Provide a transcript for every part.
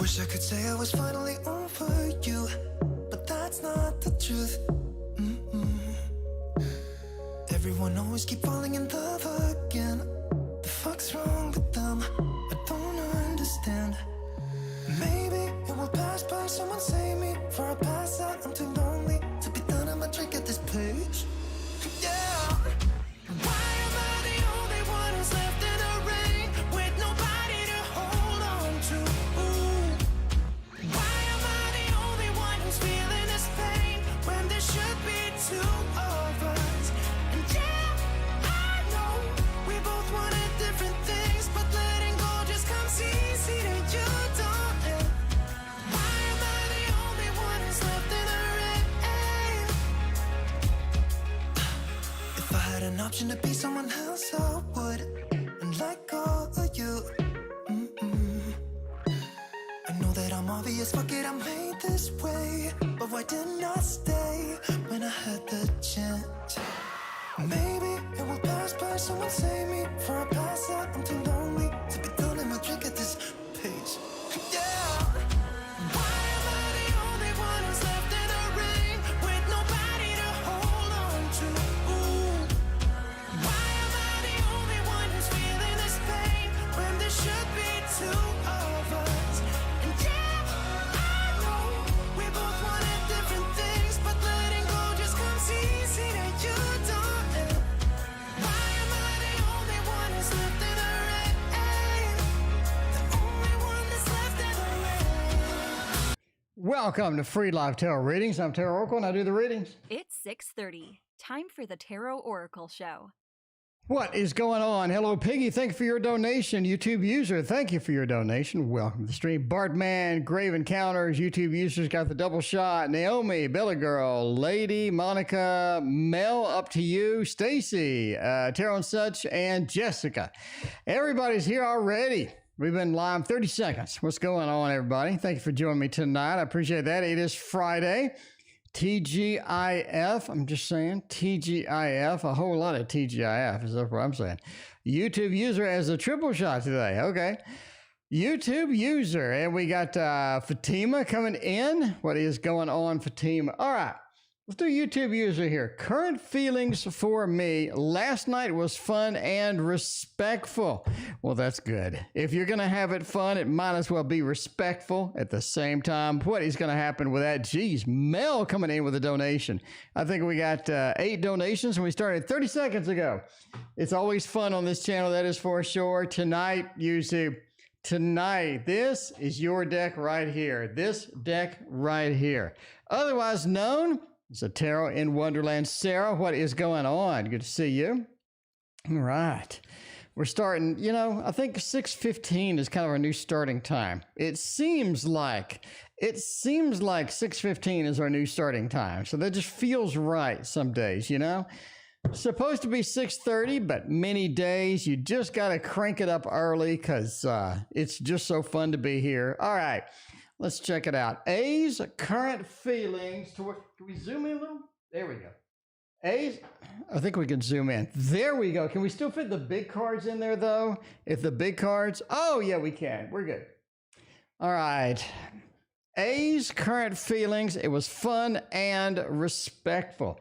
Wish I could say I was finally over you, but that's not the truth. Everyone always keep falling in love again. The fuck's wrong with them? I don't understand. Maybe it will pass by, someone save me. For I pass out, I'm too lonely to be done. I'm a drink at this place. Yeah. Why am I the only one who's left in the rain with nobody to hold on to? Why am I the only one who's feeling this pain when there should be two of us? And yeah, I know we both wanted different things, but letting go just comes easy to you, don't it? Why am I the only one who's left in the rain? If I had an option to be someone else, I would, and let go of you. I know that I'm obvious, fuck it, I'm made this way. But why didn't I stay when I had the chance? Maybe it will pass by, someone save me. For I pass out, I'm too lonely to be done in my drink at this pace. Yeah. Why am I the only one who's left in the rain with nobody to hold on to? Why am I the only one who's feeling this pain when there should be two of us? And yeah, I know we both wanted different things, but letting go just comes easy to you, don't it? Why am I the only one who's left in the rain? The only one that's left in the rain. Welcome to Free Live Tarot Readings. I'm Tarot Oracle and I do the readings. It's 6:30. Time for the Tarot Oracle Show. What is going on? Hello, Piggy. Thank you for your donation. YouTube user, thank you for your donation. Welcome to the stream. Bartman, Grave Encounters, YouTube users got the double shot. Naomi, Bella Girl, Lady, Monica, Mel, up to you, Stacy, Tarot and Such, and Jessica. Everybody's here already. We've been live 30 seconds. What's going on, everybody? Thank you for joining me tonight. I appreciate that. It is Friday. TGIF, I'm just saying, TGIF, a whole lot of TGIF is what I'm saying. YouTube user has a triple shot today. Okay. YouTube user, and we got Fatima coming in. What is going on, Fatima? All right. Let's do YouTube user here. Current feelings for me. Last night was fun and respectful. Well, that's good. If you're going to have it fun, it might as well be respectful at the same time. What is going to happen with that? Geez, Mel coming in with a donation. I think we got 8 donations and we started 30 seconds ago. It's always fun on this channel, that is for sure. Tonight, YouTube. Tonight, this is your deck right here. This deck right here. Otherwise known, it's a Tarot in Wonderland. Sarah, what is going on? Good to see you. All right. We're starting, I think 6:15 is kind of our new starting time. It seems like 6:15 is our new starting time. So that just feels right some days, Supposed to be 6:30, but many days you just got to crank it up early because it's just so fun to be here. All right. Let's check it out. A's current feelings toward. Can we zoom in a little? There we go. A's. I think we can zoom in. There we go. Can we still fit the big cards in there, though? If the big cards. Oh, yeah, we can. We're good. All right. A's current feelings. It was fun and respectful.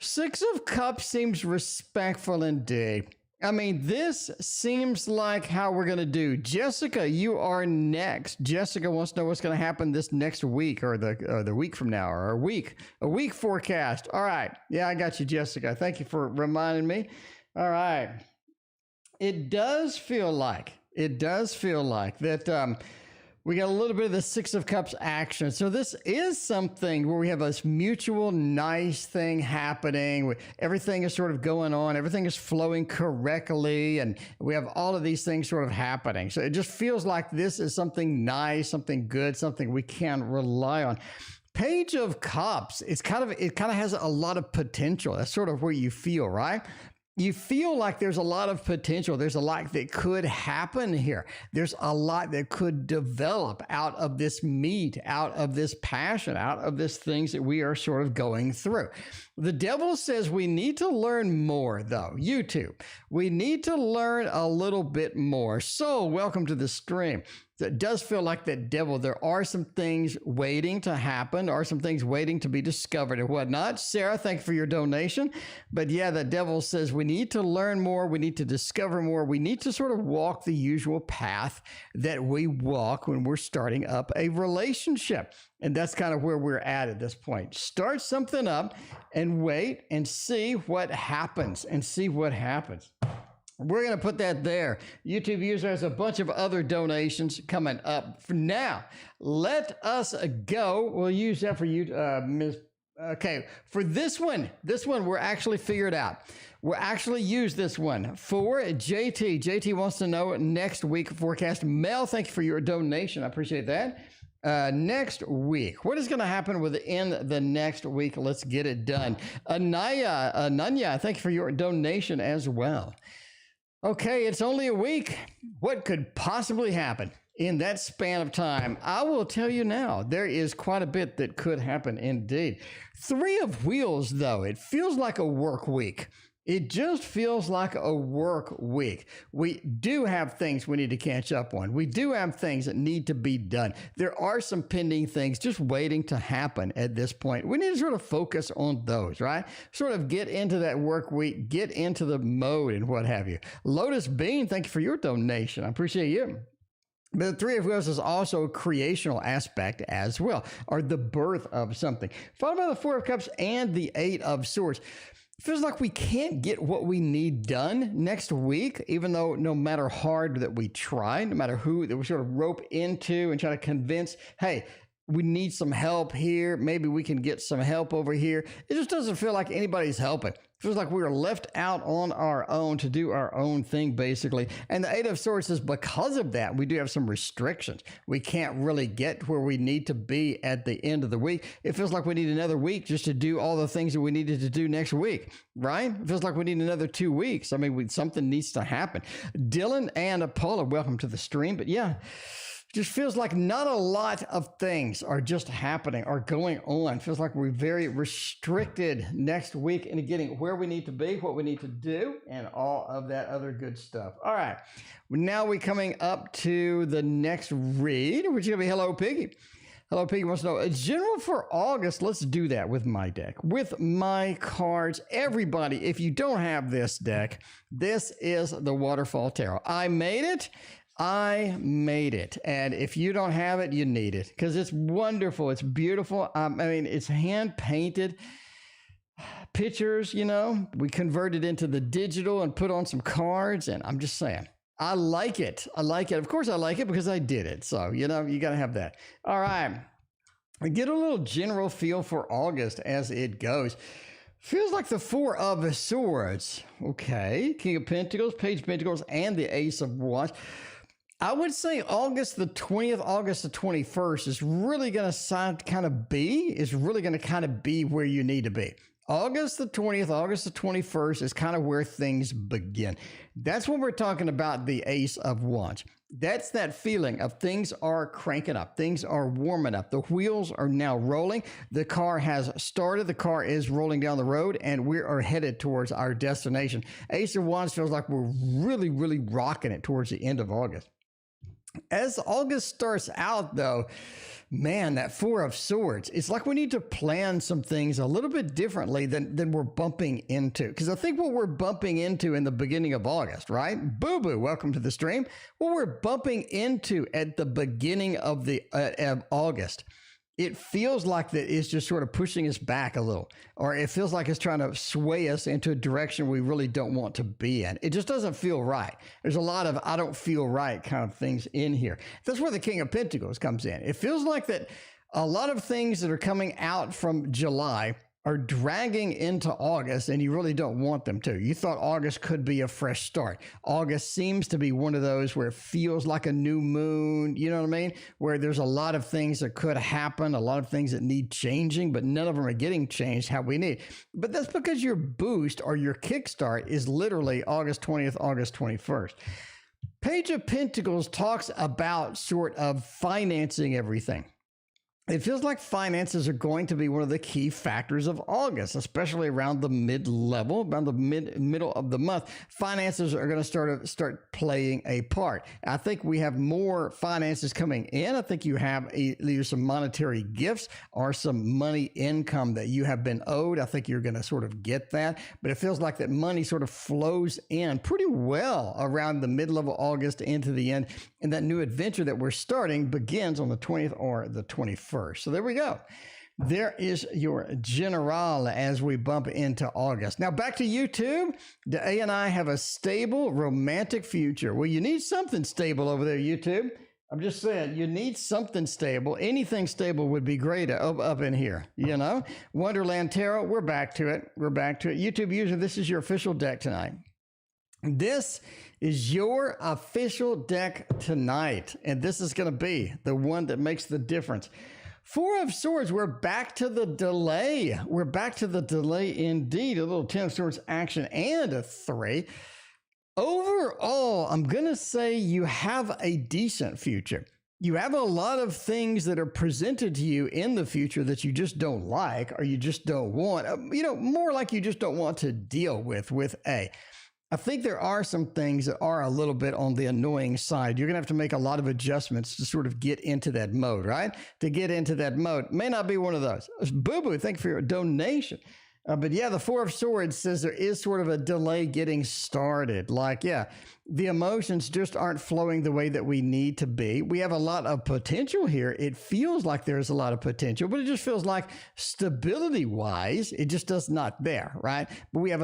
6 of Cups seems respectful indeed. I mean, this seems like how we're going to do. Jessica, you are next. Jessica wants to know what's going to happen this next week or the week from now or a week forecast. All right. Yeah, I got you, Jessica. Thank you for reminding me. All right. It does feel like that we got a little bit of the 6 of Cups action. So this is something where we have this mutual nice thing happening. Everything is sort of going on. Everything is flowing correctly. And we have all of these things sort of happening. So it just feels like this is something nice, something good, something we can rely on. Page of Cups, it kind of has a lot of potential. That's sort of where you feel, right? you feel like there's a lot of potential. There's a lot that could happen here. There's a lot that could develop out of this meat, out of this passion, out of this things that we are sort of going through. The devil says we need to learn more, though. YouTube, we need to learn a little bit more. So welcome to the stream. It does feel like that devil. There are some things waiting to happen, or some things waiting to be discovered and whatnot. Sarah, thank you for your donation. But yeah, the devil says we need to learn more. We need to discover more. We need to sort of walk the usual path that we walk when we're starting up a relationship. And that's kind of where we're at this point. Start something up and wait and see what happens We're going to put that there. YouTube user has a bunch of other donations coming up. For now, let us go. We'll use that for you, Ms. Okay, for this one we're actually figured out. We'll actually use this one for JT. JT wants to know next week forecast. Mel, thank you for your donation. I appreciate that. Next week, what is going to happen within the next week? Let's get it done. Ananya, thank you for your donation as well. Okay, it's only a week. What could possibly happen in that span of time? I will tell you now, there is quite a bit that could happen indeed. 3 of Wheels, though, it feels like a work week. It just feels like a work week. We do have things we need to catch up on. We do have things that need to be done. There are some pending things just waiting to happen at this point. We need to sort of focus on those, right? Sort of get into that work week, get into the mode and what have you. Lotus Bean, thank you for your donation. I appreciate you. But the 3 of Wheels is also a creational aspect as well, or the birth of something. Followed by the 4 of Cups and the 8 of Swords. It feels like we can't get what we need done next week, even though no matter hard that we try, no matter who that we sort of rope into and try to convince, hey, we need some help here. Maybe we can get some help over here. It just doesn't feel like anybody's helping. It feels like we are left out on our own to do our own thing, basically. And the 8 of Swords is because of that, we do have some restrictions. We can't really get where we need to be at the end of the week. It feels like we need another week just to do all the things that we needed to do next week, right? It feels like we need another 2 weeks. I mean, something needs to happen. Dylan and Paula, welcome to the stream. But yeah, just feels like not a lot of things are just happening or going on. Feels like we're very restricted next week into getting where we need to be, what we need to do, and all of that other good stuff. All right, now we're coming up to the next read, which is going to be Hello Piggy. Hello Piggy wants to know, a general for August. Let's do that with my deck, with my cards. Everybody, if you don't have this deck, this is the Waterfall Tarot. I made it. And if you don't have it, you need it because it's wonderful. It's beautiful. I mean, it's hand painted pictures, you know, we converted into the digital and put on some cards. And I'm just saying, I like it. I like it. Of course I like it because I did it. So, you know, you got to have that. All right. I get a little general feel for August as it goes. Feels like the 4 of Swords. Okay. King of Pentacles, Page of Pentacles, and the Ace of Wands. I would say August the 20th, August the 21st is really going to kind of be where you need to be. August the 20th, August the 21st is kind of where things begin. That's when we're talking about the Ace of Wands. That's that feeling of things are cranking up. Things are warming up. The wheels are now rolling. The car has started. The car is rolling down the road, and we are headed towards our destination. Ace of Wands feels like we're really, really rocking it towards the end of August. As August starts out, though, man, that 4 of Swords, it's like we need to plan some things a little bit differently than we're bumping into. Because I think what we're bumping into in the beginning of August, right? Boo-boo, welcome to the stream. What we're bumping into at the beginning of August, it feels like that it's just sort of pushing us back a little, or it feels like it's trying to sway us into a direction we really don't want to be in. It just doesn't feel right. There's a lot of I don't feel right kind of things in here. That's where the King of Pentacles comes in. It feels like that a lot of things that are coming out from July are dragging into August and you really don't want them to. You thought August could be a fresh start. August seems to be one of those where it feels like a new moon, you know what I mean? Where there's a lot of things that could happen, a lot of things that need changing, but none of them are getting changed how we need. But that's because your boost or your kickstart is literally August 20th, August 21st. Page of Pentacles talks about sort of financing everything. It feels like finances are going to be one of the key factors of August, especially around the mid-level, around the middle of the month. Finances are going to start playing a part. I think we have more finances coming in. I think you have either some monetary gifts or some money income that you have been owed. I think you're going to sort of get that, but it feels like that money sort of flows in pretty well around the mid-level August into the end, and that new adventure that we're starting begins on the 20th or the 21st. So there we go. There is your general as we bump into August. Now back to YouTube. The A and I have a stable romantic future. Well, you need something stable over there, YouTube. I'm just saying, you need something stable. Anything stable would be great up in here, you know? Wonderland Tarot, we're back to it. We're back to it. YouTube user, this is your official deck tonight. This is your official deck tonight, and this is going to be the one that makes the difference. Four of Swords, we're back to the delay. We're back to the delay indeed. A little 10 of Swords action and a 3. Overall, I'm going to say you have a decent future. You have a lot of things that are presented to you in the future that you just don't like or you just don't want. More like you just don't want to deal with A. I think there are some things that are a little bit on the annoying side. You're going to have to make a lot of adjustments to sort of get into that mode, right? To get into that mode may not be one of those. Boo-boo, thank you for your donation. But yeah, the Four of Swords says there is sort of a delay getting started. Like, yeah, the emotions just aren't flowing the way that we need to be. We have a lot of potential here. It feels like there's a lot of potential, but it just feels like stability-wise, it just does not there, right? But we have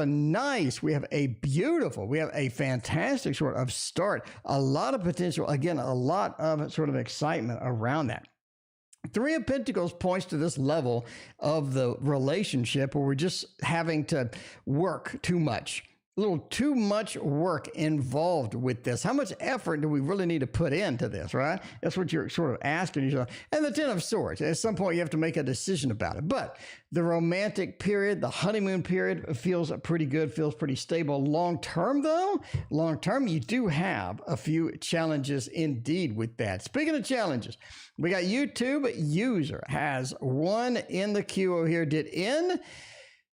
a beautiful, we have a fantastic sort of start. A lot of potential. Again, a lot of sort of excitement around that. Three of Pentacles points to this level of the relationship where we're just having to work too much. A little too much work involved with this. How much effort do we really need to put into this, right? That's what you're sort of asking yourself. And the 10 of Swords, at some point you have to make a decision about it. But the romantic period, the honeymoon period feels pretty good, feels pretty stable. Long term though, you do have a few challenges indeed with that. Speaking of challenges, we got YouTube user has one in the queue over here. Did N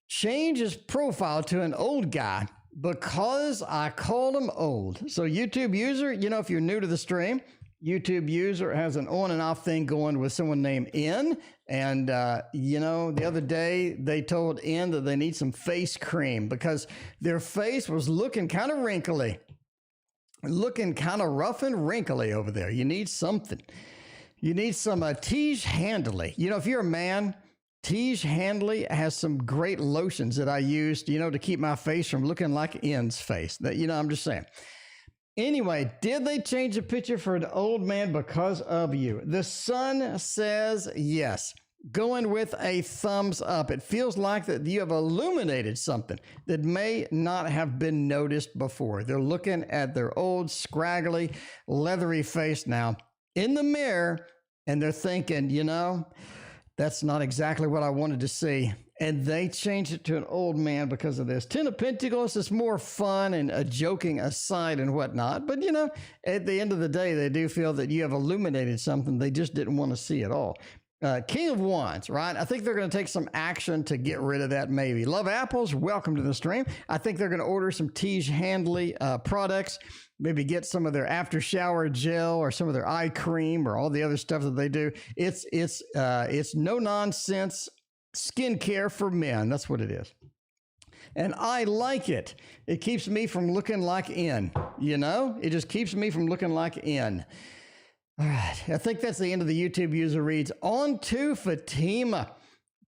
change his profile to an old guy because I called him old? So YouTube user, if you're new to the stream, YouTube user has an on and off thing going with someone named N. And, the other day they told N that they need some face cream because their face was looking kind of wrinkly, looking kind of rough and wrinkly over there. You need something. You need some Tiege Handley. If you're a man, Tiege Handley has some great lotions that I used, to keep my face from looking like N's face. I'm just saying. Anyway, did they change the picture for an old man because of you? The Sun says yes. Going with a thumbs up. It feels like that you have illuminated something that may not have been noticed before. They're looking at their old, scraggly, leathery face now in the mirror, and they're thinking, that's not exactly what I wanted to see. And they changed it to an old man because of this. 10 of Pentacles is more fun and a joking aside and whatnot. But, at the end of the day, they do feel that you have illuminated something they just didn't want to see at all. King of Wands, right? I think they're going to take some action to get rid of that maybe. Love Apples, welcome to the stream. I think they're going to order some Tiege Handley products. Maybe get some of their after shower gel or some of their eye cream or all the other stuff that they do. It's no nonsense skincare for men. That's what it is. And I like it. It keeps me from looking like N, It just keeps me from looking like N. All right. I think that's the end of the YouTube user reads. On to Fatima.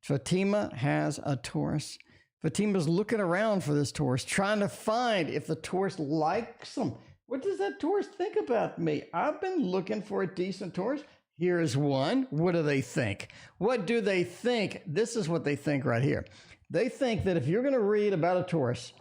Fatima has a Taurus. Fatima's looking around for this Taurus, trying to find if the Taurus likes him. What does that Taurus think about me? I've been looking for a decent Taurus. Here's one. What do they think? What do they think? This is what they think right here. They think that if you're going to read about a Taurus,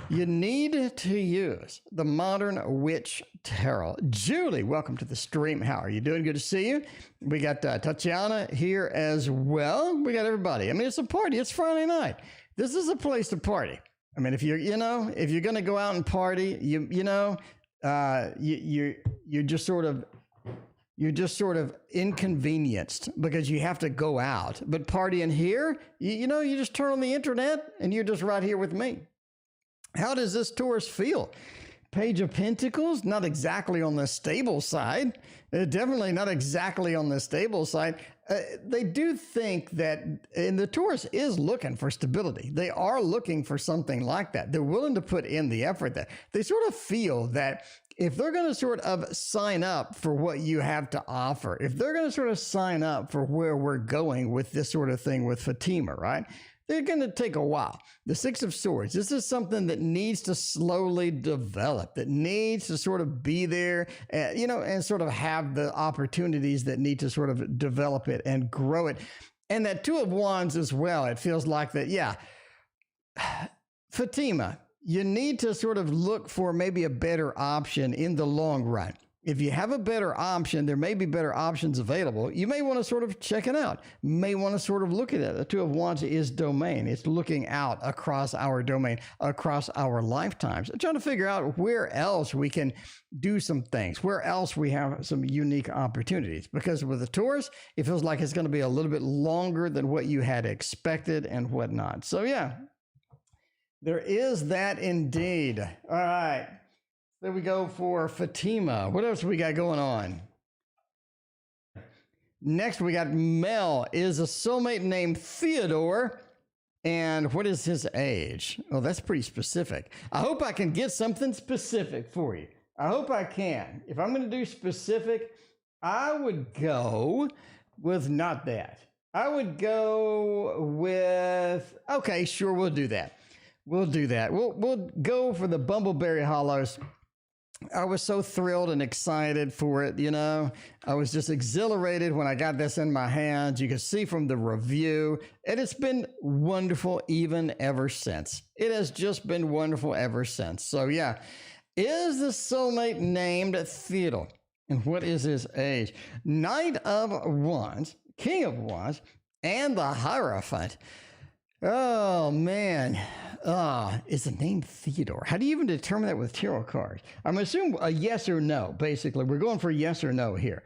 you need to use the Modern Witch Tarot. Julie, welcome to the stream. How are you doing? Good to see you. We got Tatiana here as well. We got everybody. I mean, it's a party. It's Friday night. This is a place to party. I mean, if you're going to go out and party, you're just sort of inconvenienced because you have to go out. But partying here, you just turn on the internet and you're just right here with me. How does this Taurus feel? Page of Pentacles, not exactly on the stable side. Definitely not exactly on the stable side. They do think that, and the Taurus is looking for stability. They are looking for something like that. They're willing to put in the effort there. They sort of feel that if they're going to sort of sign up for what you have to offer, if they're going to sort of sign up for where we're going with this sort of thing with Fatima, right? They're going to take a while. The Six of Swords, this is something that needs to slowly develop, that needs to sort of be there, and sort of have the opportunities that need to sort of develop it and grow it. And that Two of Wands as well, it feels like that, yeah. Fatima, you need to sort of look for maybe a better option in the long run. If you have a better option, there may be better options available. You may want to sort of check it out. May want to sort of look at it. The Two of Wands is domain. It's looking out across our domain, across our lifetimes, trying to figure out where else we can do some things, where else we have some unique opportunities. Because with the Taurus, it feels like it's going to be a little bit longer than what you had expected and whatnot. So yeah, there is that indeed. All right. There we go for Fatima. What else we got going on? Next, we got Mel. Is a soulmate named Theodore. And what is his age? Oh, that's pretty specific. I hope I can get something specific for you. I hope I can. If I'm going to do specific, I would go with not that. I would go with, okay, sure, we'll do that. We'll do that. We'll go for the Bumbleberry Hollows. I was so thrilled and excited for it, I was just exhilarated when I got this in my hands. You can see from the review, and it's been wonderful even ever since. It has just been wonderful ever since. So yeah, is the soulmate named Theodore? And what is his age? Knight of Wands, King of Wands, and the Hierophant. Oh, man. Is the name Theodore? How do you even determine that with tarot cards? I'm assuming a yes or no, basically. We're going for yes or no here.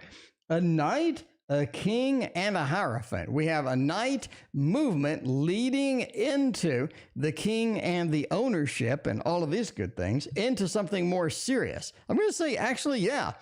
A knight, a king, and a hierophant. We have a knight movement leading into the king and the ownership and all of these good things into something more serious. I'm going to say, actually, yeah.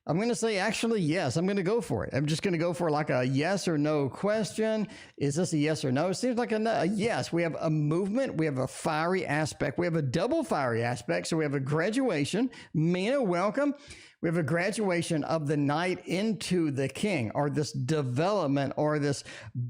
I'm going to say, actually, yes. I'm going to go for it. I'm just going to go for like a yes or no question. Is this a yes or no? It seems like a yes. We have a movement. We have a fiery aspect. We have a double fiery aspect. So we have a graduation. Mina, welcome. We have a graduation of the knight into the king, or this development, or this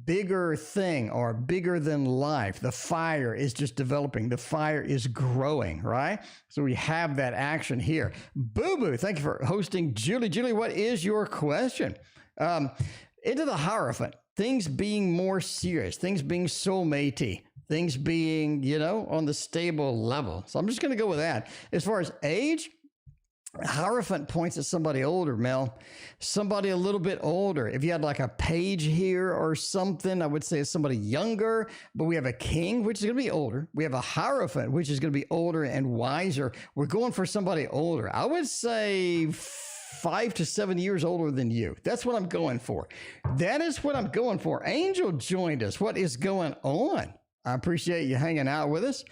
bigger thing, or bigger than life. The fire is just developing. The fire is growing, right? So we have that action here. Boo Boo, thank you for hosting. Julie, what is your question? Into the Hierophant, things being more serious, things being soulmatey, things being, on the stable level. So I'm just going to go with that. As far as age, Hierophant points at somebody older, Mel. Somebody a little bit older. If you had like a page here or something, I would say it's somebody younger. But we have a king, which is going to be older. We have a Hierophant, which is going to be older and wiser. We're going for somebody older. I would say 5 to 7 years older than you. That's what I'm going for. That is what I'm going for. Angel joined us. What is going on? I appreciate you hanging out with us.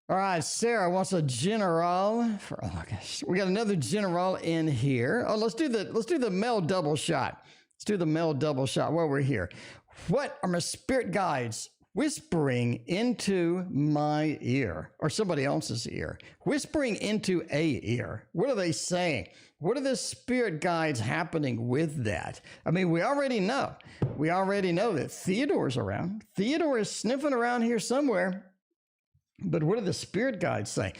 All right, Sarah wants a general. We got another general in here. Oh, let's do the Mel double shot. Let's do the Mel double shot while we're here. What are my spirit guides whispering into my ear, or somebody else's ear? Whispering into a ear. What are they saying? What are the spirit guides happening with that? I mean, we already know. We already know that Theodore's around. Theodore is sniffing around here somewhere. But what do the spirit guides say?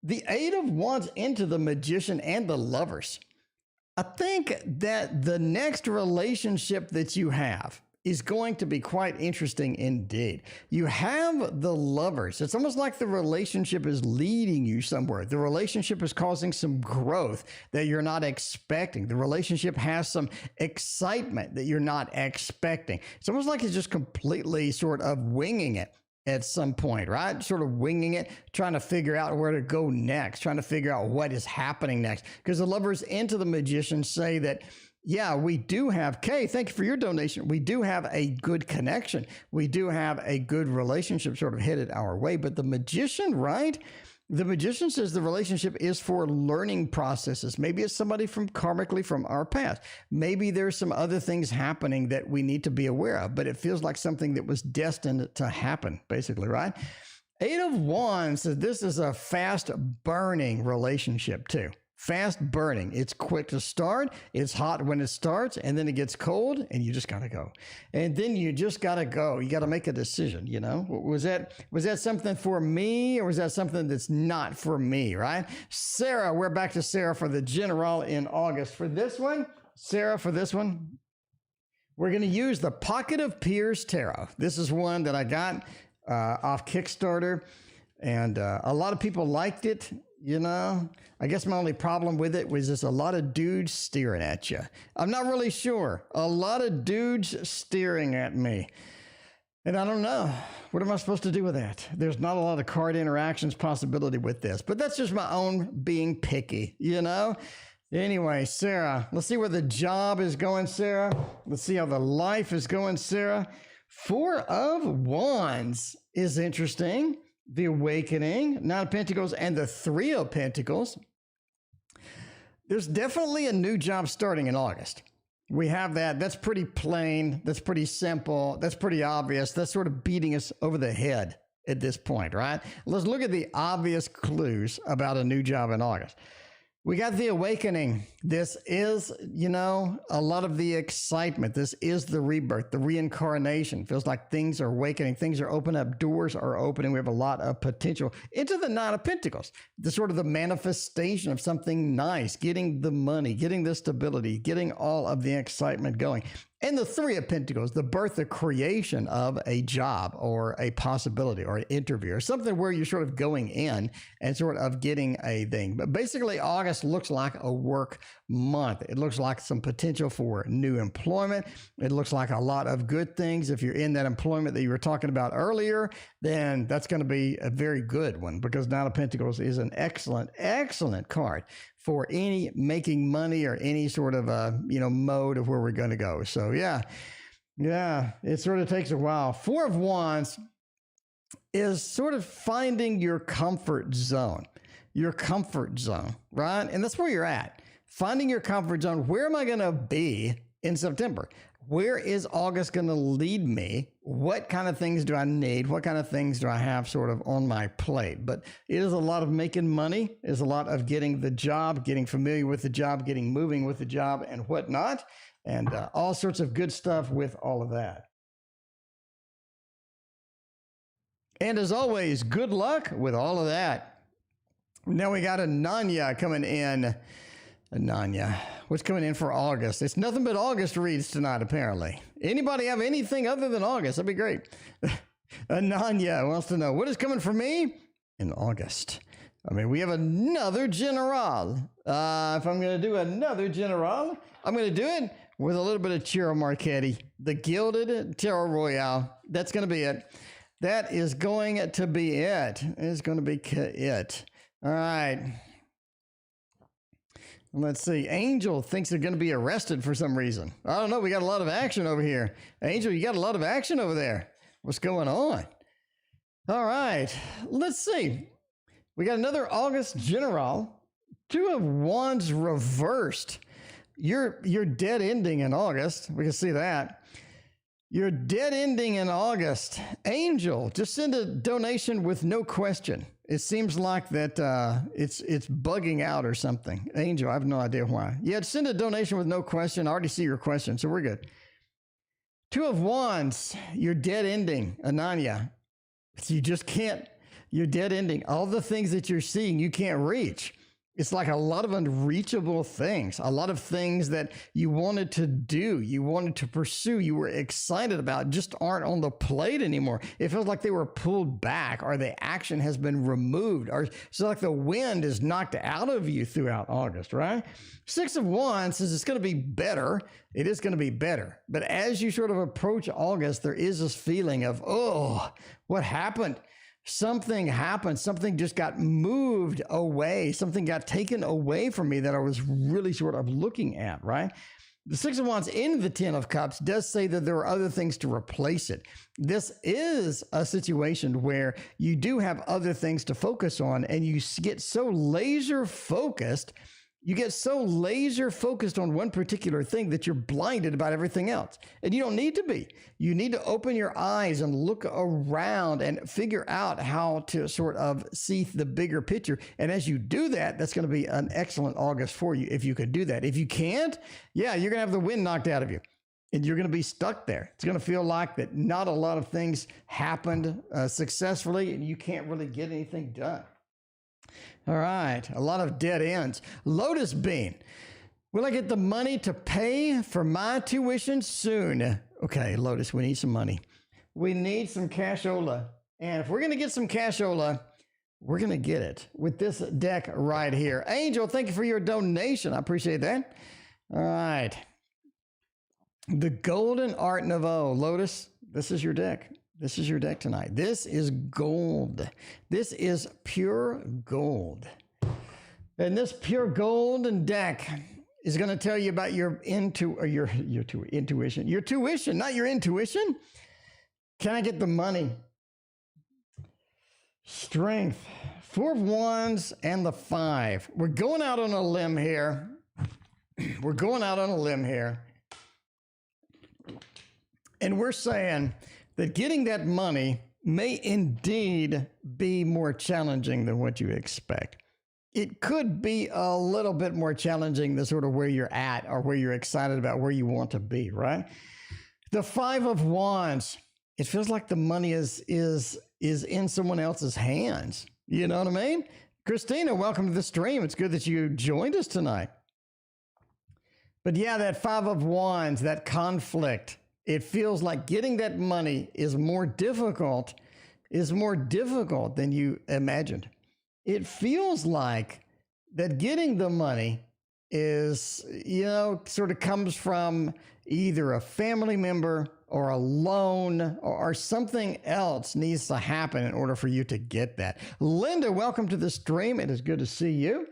The Eight of Wands into the Magician and the Lovers. I think that the next relationship that you have is going to be quite interesting indeed. You have the Lovers. It's almost like the relationship is leading you somewhere. The relationship is causing some growth that you're not expecting. The relationship has some excitement that you're not expecting. It's almost like it's just completely sort of winging it at some point, right? Sort of winging it, trying to figure out where to go next, trying to figure out what is happening next. Because the Lovers into the Magician say that, yeah, we do have, Kay, thank you for your donation. We do have a good connection. We do have a good relationship sort of headed our way. But the Magician, right? The Magician says the relationship is for learning processes. Maybe it's somebody from karmically from our past. Maybe there's some other things happening that we need to be aware of, but it feels like something that was destined to happen, basically, right? Eight of Wands says this is a fast burning relationship too. Fast burning. It's quick to start. It's hot when it starts, and then it gets cold, and you just got to go. And then you just got to go. You got to make a decision, you know? Was that something for me, or was that something that's not for me, right? Sarah, we're back to Sarah for the General in August. For this one, Sarah, for this one, we're going to use the Pocket of Peers Tarot. This is one that I got off Kickstarter, and a lot of people liked it. You know, I guess my only problem with it was just a lot of dudes staring at you. I'm not really sure. A lot of dudes staring at me. And I don't know. What am I supposed to do with that? There's not a lot of card interactions possibility with this, but that's just my own being picky, you know? Anyway, Sarah, let's see where the job is going, Sarah. Let's see how the life is going, Sarah. Four of Wands is interesting. The Awakening, Nine of Pentacles, and the Three of Pentacles. There's definitely a new job starting in August. We have that. That's pretty plain. That's pretty simple. That's pretty obvious. That's sort of beating us over the head at this point, right? Let's look at the obvious clues about a new job in August. We got the Awakening. This is, you know, a lot of the excitement. This is the rebirth, the reincarnation. Feels like things are awakening. Things are opening up. Doors are opening. We have a lot of potential into the Nine of Pentacles. The sort of the manifestation of something nice, getting the money, getting the stability, getting all of the excitement going. And the Three of Pentacles, the birth, the creation of a job or a possibility or an interview or something where you're sort of going in and sort of getting a thing. But basically, August looks like a work month. It looks like some potential for new employment. It looks like a lot of good things. If you're in that employment that you were talking about earlier, then that's going to be a very good one because Nine of Pentacles is an excellent, excellent card for any making money or any sort of mode of where we're going to go. So yeah, it sort of takes a while. Four of Wands is sort of finding your comfort zone, right? And that's where you're at. Finding your comfort zone. Where am I going to be in September? Where is August going to lead me? What kind of things do I need? What kind of things do I have sort of on my plate? But it is a lot of making money. It is a lot of getting the job, getting familiar with the job, getting moving with the job and whatnot, and all sorts of good stuff with all of that. And as always, good luck with all of that. Now we got Ananya coming in. Ananya, what's coming in for August? It's nothing but August reads tonight, apparently. Anybody have anything other than August? That'd be great. Ananya wants to know, what is coming for me in August? I mean, we have another General. If I'm going to do another General, I'm going to do it with a little bit of Ciro Marchetti, the Gilded Tarot Royale. That's going to be it. That is going to be it. It's going to be it. All right. Let's see. Angel thinks they're going to be arrested for some reason. I don't know. We got a lot of action over here. Angel, you got a lot of action over there. What's going on? All right. Let's see. We got another August General. Two of Wands reversed. You're dead ending in August. We can see that. You're dead ending in August. Angel, just send a donation with no question. It seems like that it's bugging out or something. Angel, I have no idea why. Yeah, send a donation with no question. I already see your question, so we're good. Two of Wands, you're dead ending. Ananya, you just can't. You're dead ending. All the things that you're seeing, you can't reach. It's like a lot of unreachable things, a lot of things that you wanted to do, you wanted to pursue, you were excited about, just aren't on the plate anymore. It feels like they were pulled back, or the action has been removed, or it's like the wind is knocked out of you throughout August, right? Six of Wands says it's going to be better. It is going to be better. But as you sort of approach August, there is this feeling of, oh, what happened? Something happened. Something just got moved away. Something got taken away from me that I was really sort of looking at, right? The Six of Wands in the Ten of Cups does say that there are other things to replace it. This is a situation where you do have other things to focus on, and you get so laser focused. You get so laser focused on one particular thing that you're blinded about everything else. And you don't need to be. You need to open your eyes and look around and figure out how to sort of see the bigger picture. And as you do that, that's going to be an excellent August for you if you could do that. If you can't, yeah, you're going to have the wind knocked out of you. And you're going to be stuck there. It's going to feel like that not a lot of things happened successfully, and you can't really get anything done. All right, a lot of dead ends. Lotus Bean. Will I get the money to pay for my tuition soon? Okay, Lotus, we need some money. We need some cashola. And if we're going to get some cashola, we're going to get it with this deck right here. Angel, thank you for your donation. I appreciate that. All right. The Golden Art Nouveau. Lotus, this is your deck. This is your deck tonight. This is gold. This is pure gold. And this pure golden deck is going to tell you about your intuition. Your tuition, not your intuition. Can I get the money? Strength. Four of Wands and the Five. We're going out on a limb here. We're going out on a limb here. And we're saying that getting that money may indeed be more challenging than what you expect. It could be a little bit more challenging than sort of where you're at or where you're excited about, where you want to be, right? The Five of Wands, it feels like the money is in someone else's hands. You know what I mean? Christina, welcome to the stream. It's good that you joined us tonight. But yeah, that Five of Wands, that conflict, it feels like getting that money is more difficult than you imagined. It feels like that getting the money is, sort of comes from either a family member or a loan or something else needs to happen in order for you to get that. Linda, welcome to the stream. It is good to see you.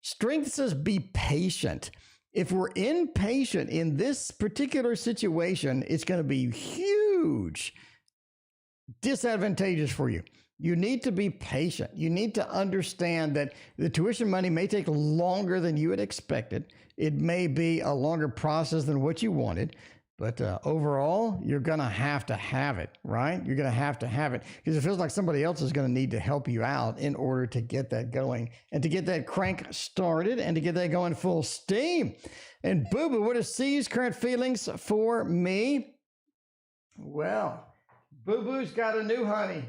Strength says be patient. If we're impatient in this particular situation, it's going to be huge, disadvantageous for you. You need to be patient. You need to understand that the tuition money may take longer than you had expected. It may be a longer process than what you wanted, but overall, you're going to have it, right? You're going to have it because it feels like somebody else is going to need to help you out in order to get that going and to get that crank started and to get that going full steam. And Boo Boo, what are C's current feelings for me? Well, Boo Boo's got a new honey.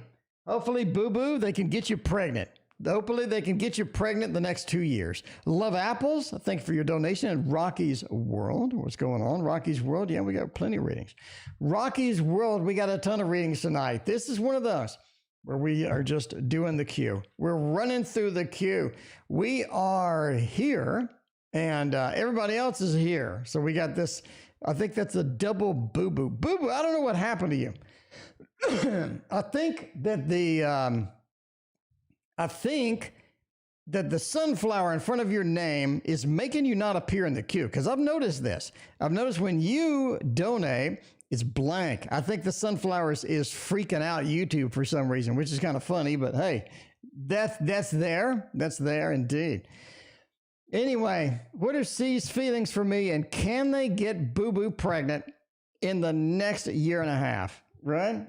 Hopefully, Boo Boo, they can get you pregnant. Hopefully, they can get you pregnant the next 2 years. Love Apples, thank you for your donation. And Rocky's World, what's going on? Rocky's World, yeah, we got plenty of readings. Rocky's World, we got a ton of readings tonight. This is one of those where we are just doing the queue. We're running through the queue. We are here, and everybody else is here. So we got this, I think that's a double Boo Boo. Boo Boo, I don't know what happened to you. I think that the sunflower in front of your name is making you not appear in the queue. Because I've noticed this. I've noticed when you donate, it's blank. I think the sunflower is freaking out YouTube for some reason, which is kind of funny. But hey, that's there. That's there indeed. Anyway, what are C's feelings for me? And can they get Boo Boo pregnant in the next year and a half? Right?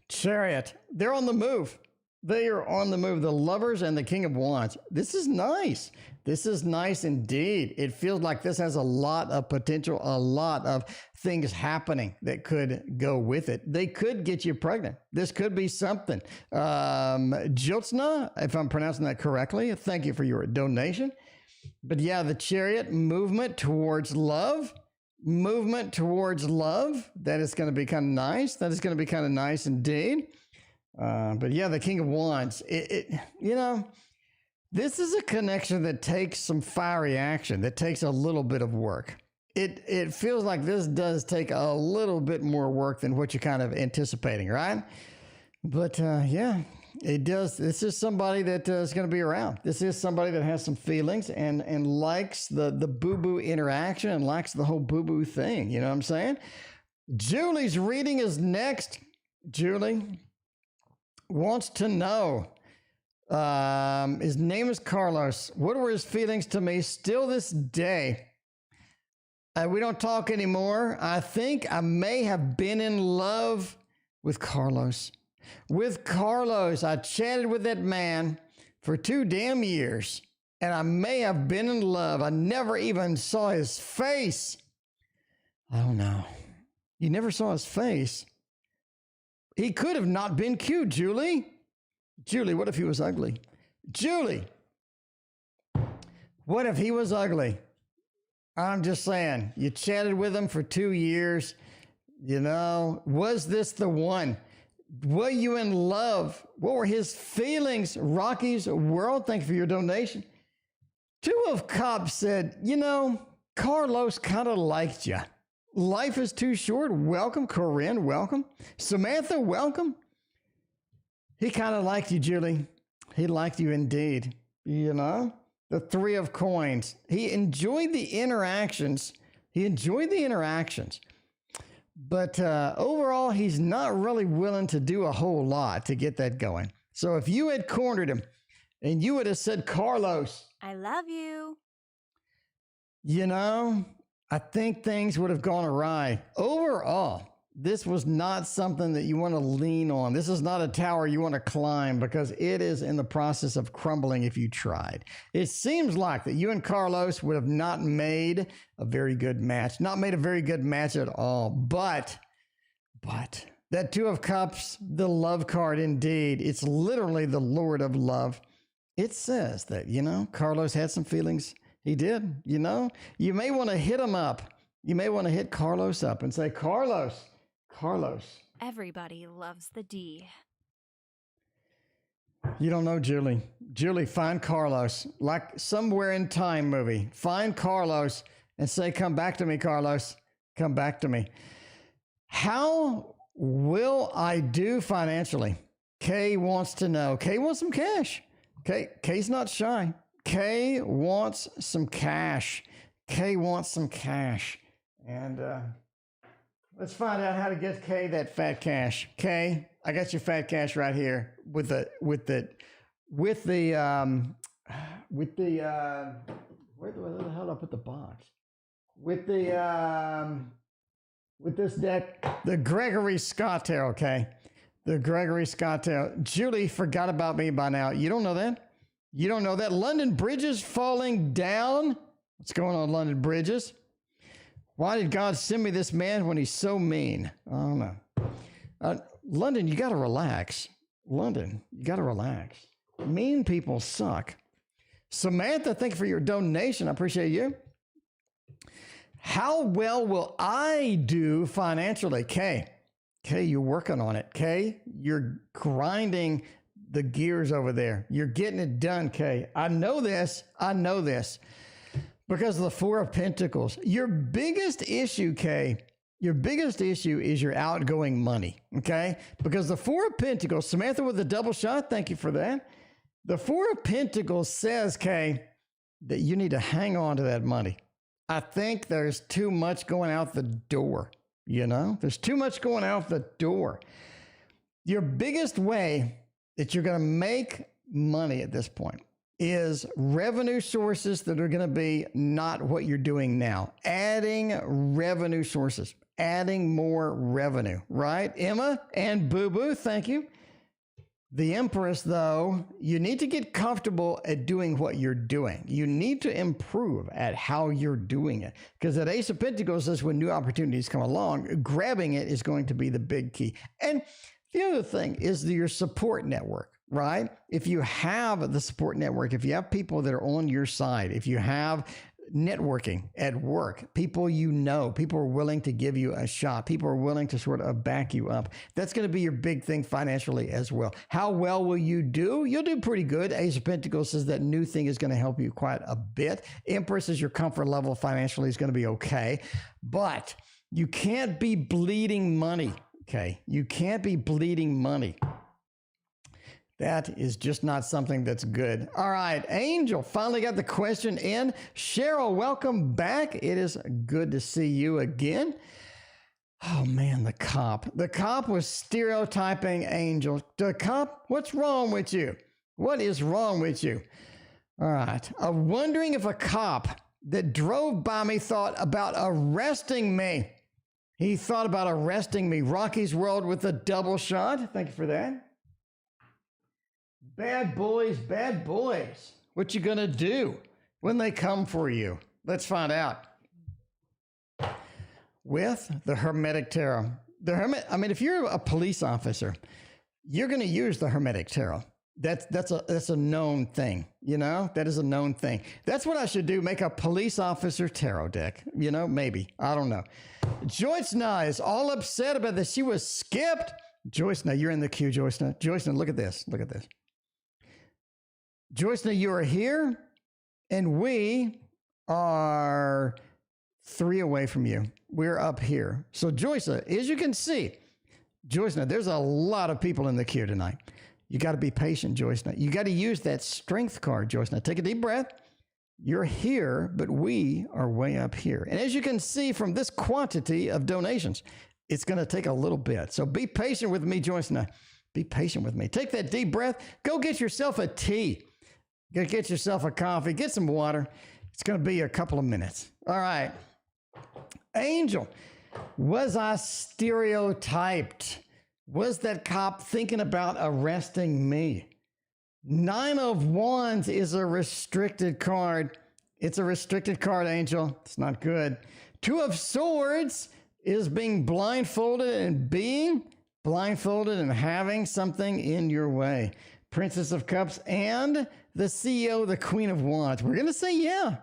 Chariot, they're on the move. They are on the move. The Lovers and the King of Wands. This is nice. This is nice indeed. It feels like this has a lot of potential, a lot of things happening that could go with it. They could get you pregnant. This could be something. Jyotsna, if I'm pronouncing that correctly, thank you for your donation. But yeah, the Chariot, movement towards love. Movement towards love. That is going to be kind of nice. That is going to be kind of nice indeed. But yeah, the King of Wands, you know, this is a connection that takes some fiery action, that takes a little bit of work. It feels like this does take a little bit more work than what you're kind of anticipating, right? But yeah, it does. This is somebody that is going to be around. This is somebody that has some feelings and likes the boo-boo interaction and likes the whole boo-boo thing. You know what I'm saying? Julie's reading is next. Julie wants to know, his name is Carlos. What were his feelings to me still this day? We don't talk anymore. I think I may have been in love with Carlos. With Carlos, I chatted with that man for 2 damn years, and I may have been in love. I never even saw his face. I don't know. You never saw his face? He could have not been cute, Julie. Julie, what if he was ugly? Julie, what if he was ugly? I'm just saying, you chatted with him for 2 years. You know, was this the one? Were you in love? What were his feelings? Rocky's World, thank you for your donation. 2 of Cups said, you know, Carlos kind of liked you. Life is too short. Welcome, Corinne. Welcome. Samantha, welcome. He kind of liked you, Julie. He liked you indeed. You know, the 3 of Coins. He enjoyed the interactions. But overall, he's not really willing to do a whole lot to get that going. So if you had cornered him and you would have said, Carlos, I love you. you know, I think things would have gone awry. Overall, this was not something that you want to lean on. This is not a tower you want to climb because it is in the process of crumbling if you tried. It seems like that you and Carlos would have not made a very good match, not made a very good match at all. But that 2 of Cups, the love card indeed, it's literally the Lord of Love. It says that, you know, Carlos had some feelings. He did, you know. You may want to hit him up. You may want to hit Carlos up and say, Carlos. Everybody loves the D. You don't know Julie. Julie, find Carlos. Like Somewhere in Time movie. Find Carlos and say, come back to me, Carlos. Come back to me. How will I do financially? Kay wants to know. Kay wants some cash. Kay's not shy. Kay wants some cash. And let's find out how to get Kay that fat cash. Kay, I got your fat cash right here with the where the hell did I put the box? With this deck, the Gregory Scott Tarot, okay? The Gregory Scott Tarot. Julie forgot about me by now. You don't know that? You don't know that? London Bridges falling down. What's going on, London Bridges? Why did God send me this man when he's so mean? I don't know. London, you got to relax. London, you got to relax. Mean people suck. Samantha, thank you for your donation. I appreciate you. How well will I do financially? Kay, you're working on it. Kay, you're grinding the gears over there. You're getting it done, Kay. I know this. Because of the 4 of Pentacles. Your biggest issue, Kay, is your outgoing money, okay? Because the 4 of Pentacles, Samantha with the double shot, thank you for that. The 4 of Pentacles says, Kay, that you need to hang on to that money. I think there's too much going out the door, you know? There's too much going out the door. Your biggest way that you're going to make money at this point is revenue sources that are going to be not what you're doing now. Adding revenue sources, adding more revenue, right? Emma and Boo Boo, thank you. The Empress, though, you need to get comfortable at doing what you're doing. You need to improve at how you're doing it. Because that Ace of Pentacles says when new opportunities come along, grabbing it is going to be the big key. And the other thing is your support network, right? If you have the support network, if you have people that are on your side, if you have networking at work, people you know, people are willing to give you a shot, people are willing to sort of back you up. That's going to be your big thing financially as well. How well will you do? You'll do pretty good. Ace of Pentacles says that new thing is going to help you quite a bit. Empress is your comfort level financially is going to be okay, but you can't be bleeding money, okay? You can't be bleeding money. That is just not something that's good. All right, Angel finally got the question in. Cheryl, welcome back. It is good to see you again. Oh man, the cop. The cop was stereotyping Angel. The cop, what's wrong with you? What is wrong with you? All right, I'm wondering if a cop that drove by me thought about arresting me. He thought about arresting me. Rocky's World with a double shot. Thank you for that. Bad boys, bad boys. What you gonna do when they come for you? Let's find out. With the Hermetic Tarot. If you're a police officer, you're gonna use the Hermetic Tarot. That's a known thing, you know? That is a known thing. That's what I should do, make a police officer tarot deck. You know, maybe. I don't know. Joyce Nye is all upset about this. She was skipped. Joyce Nye, you're in the queue, Joyce Nye. Joyce Nye, look at this. Look at this. Joyce, now you are here, and we are 3 away from you. We're up here. So, Joyce, as you can see, Joyce, now there's a lot of people in the queue tonight. You got to be patient, Joyce. Now you got to use that strength card, Joyce. Now take a deep breath. You're here, but we are way up here. And as you can see from this quantity of donations, it's going to take a little bit. So be patient with me, Joyce. Now be patient with me. Take that deep breath. Go get yourself a tea. Go get yourself a coffee, get some water. It's going to be a couple of minutes. All right. Angel, was I stereotyped? Was that cop thinking about arresting me? 9 of Wands is a restricted card. It's a restricted card, Angel. It's not good. 2 of Swords is being blindfolded and having something in your way. Princess of Cups and the CEO, the Queen of Wands. We're going to say, yeah.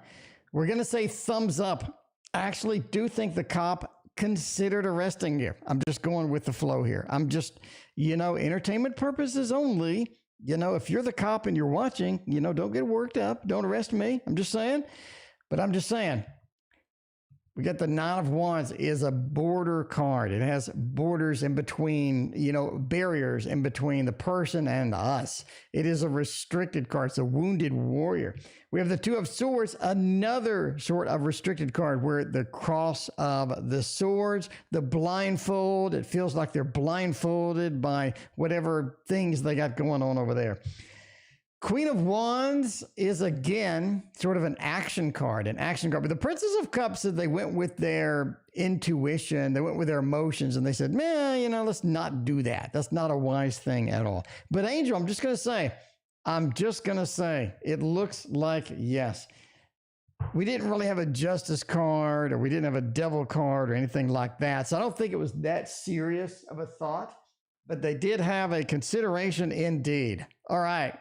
We're going to say thumbs up. I actually do think the cop considered arresting you. I'm just going with the flow here. I'm just, entertainment purposes only. If you're the cop and you're watching, don't get worked up. Don't arrest me. I'm just saying. But I'm just saying. We got the 9 of Wands is a border card. It has borders in between, barriers in between the person and us. It is a restricted card. It's a wounded warrior. We have the 2 of Swords, another sort of restricted card where the cross of the swords, the blindfold, it feels like they're blindfolded by whatever things they got going on over there. Queen of Wands is, again, sort of an action card. But the Princess of Cups said they went with their intuition. They went with their emotions, and they said, man, let's not do that. That's not a wise thing at all. But Angel, I'm just going to say, it looks like yes. We didn't really have a Justice card, or we didn't have a Devil card or anything like that. So I don't think it was that serious of a thought, but they did have a consideration indeed. All right.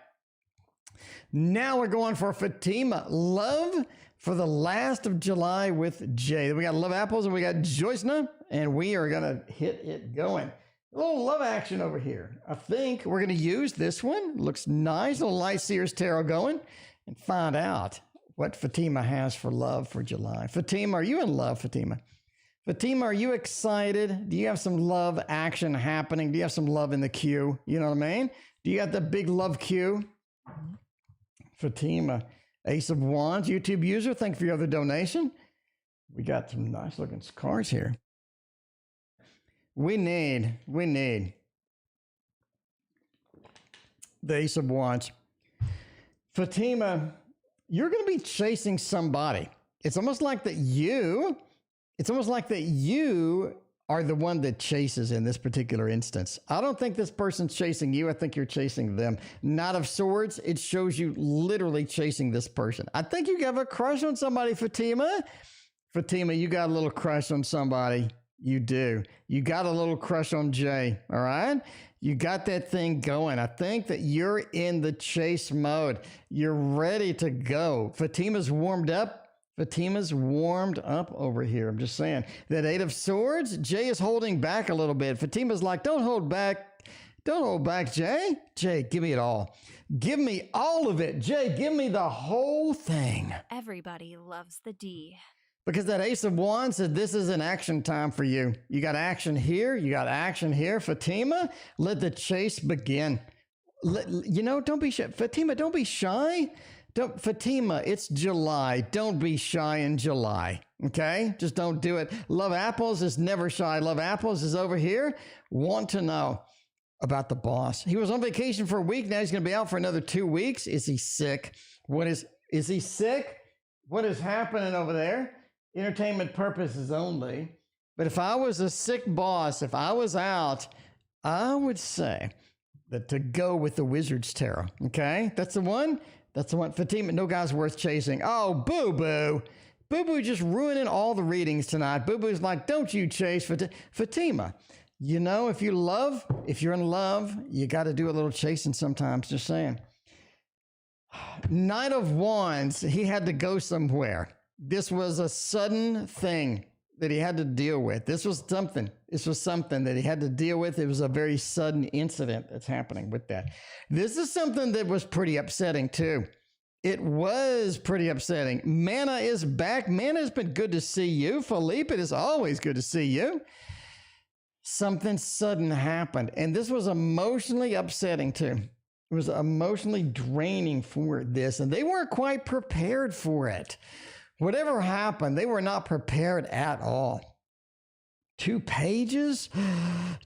Now we're going for Fatima. Love for the last of July with Jay. We got Love Apples and we got Joycena, and we are going to hit it going. A little love action over here. I think we're going to use this one. Looks nice. A little Light Seers Tarot going and find out what Fatima has for love for July. Fatima, are you in love, Fatima? Fatima, are you excited? Do you have some love action happening? Do you have some love in the queue? You know what I mean? Do you got the big love queue? Fatima, Ace of Wands, YouTube user, thank you for your other donation. We got some nice looking cards here. We need the Ace of Wands. Fatima, you're going to be chasing somebody. It's almost like that you are the one that chases in this particular instance. I don't think this person's chasing you. I think you're chasing them. Knight of Swords, it shows you literally chasing this person. I think you have a crush on somebody, Fatima. Fatima, you got a little crush on somebody. You do. You got a little crush on Jay, all right? You got that thing going. I think that you're in the chase mode. You're ready to go. Fatima's warmed up. Fatima's warmed up over here. I'm just saying. That Eight of Swords, Jay is holding back a little bit. Fatima's like, don't hold back. Don't hold back, Jay. Jay, give me it all. Give me all of it. Jay, give me the whole thing. Everybody loves the D. Because that Ace of Wands said this is an action time for you. You got action here. You got action here. Fatima, let the chase begin. Don't be shy. Fatima, don't be shy. Fatima, it's July. Don't be shy in July, okay? Just don't do it. Love Apples is never shy. Love Apples is over here. Want to know about the boss. He was on vacation for a week. Now he's going to be out for another 2 weeks. Is he sick? Is he sick? What is happening over there? Entertainment purposes only. But if I was a sick boss, if I was out, I would say that to go with the Wizard's Tarot, okay? That's the one. That's the one. Fatima, no guy's worth chasing. Oh, boo-boo. Boo-boo just ruining all the readings tonight. Boo-boo's like, don't you chase Fatima. If you're in love, you got to do a little chasing sometimes, just saying. Knight of Wands, he had to go somewhere. This was a sudden thing that he had to deal with. This was something that he had to deal with. It was a very sudden incident that's happening with that. This is something that was pretty upsetting too. It was pretty upsetting. Mana is back. Mana, has been good to see you. Philippe, it is always good to see you. Something sudden happened, and this was emotionally upsetting too. It was emotionally draining for this, and they weren't quite prepared for it. Whatever happened, they were not prepared at all. 2 pages?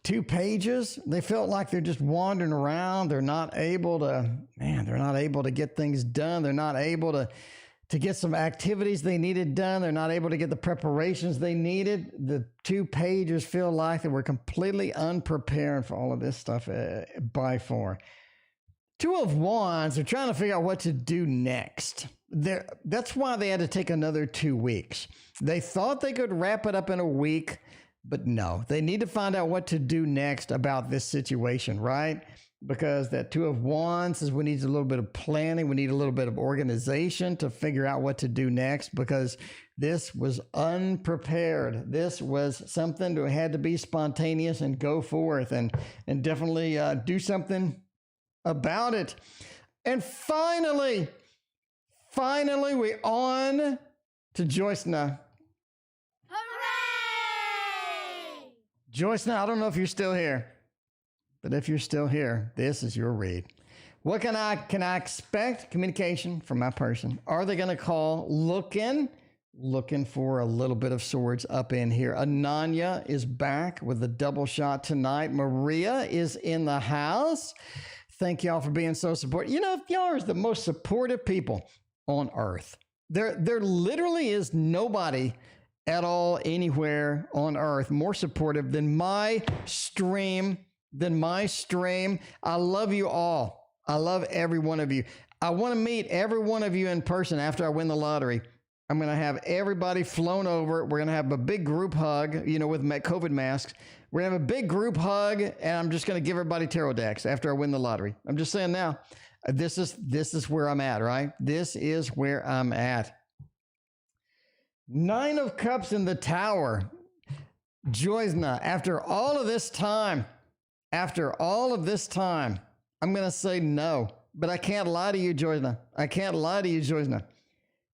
2 pages? They felt like they're just wandering around. They're not able to get things done. They're not able to get some activities they needed done. They're not able to get the preparations they needed. The 2 pages feel like they were completely unprepared for all of this stuff by far. 2 of Wands are trying to figure out what to do next. That's why they had to take another 2 weeks. They thought they could wrap it up in a week, but no. They need to find out what to do next about this situation, right? Because that 2 of Wands says we need a little bit of planning. We need a little bit of organization to figure out what to do next, because this was unprepared. This was something that had to be spontaneous and go forth and definitely do something about it. And finally, we're on to Joyce now. Hooray! Joyce now, I don't know if you're still here, but if you're still here, this is your read. What can I expect? Communication from my person. Are they going to call? Looking for a little bit of swords up in here. Ananya is back with a double shot tonight. Maria is in the house. Thank y'all for being so supportive. Y'all are the most supportive people on earth. There literally is nobody at all anywhere on earth more supportive than my stream. I love you all. I love every one of you. I want to meet every one of you in person after I win the lottery. I'm going to have everybody flown over. We're going to have a big group hug, with COVID masks. We're going to have a big group hug, and I'm just going to give everybody tarot decks after I win the lottery. I'm just saying now, this is where I'm at, right? This is where I'm at. 9 of Cups in the Tower. Joyzna, after all of this time, I'm going to say no. But I can't lie to you, Joyzna.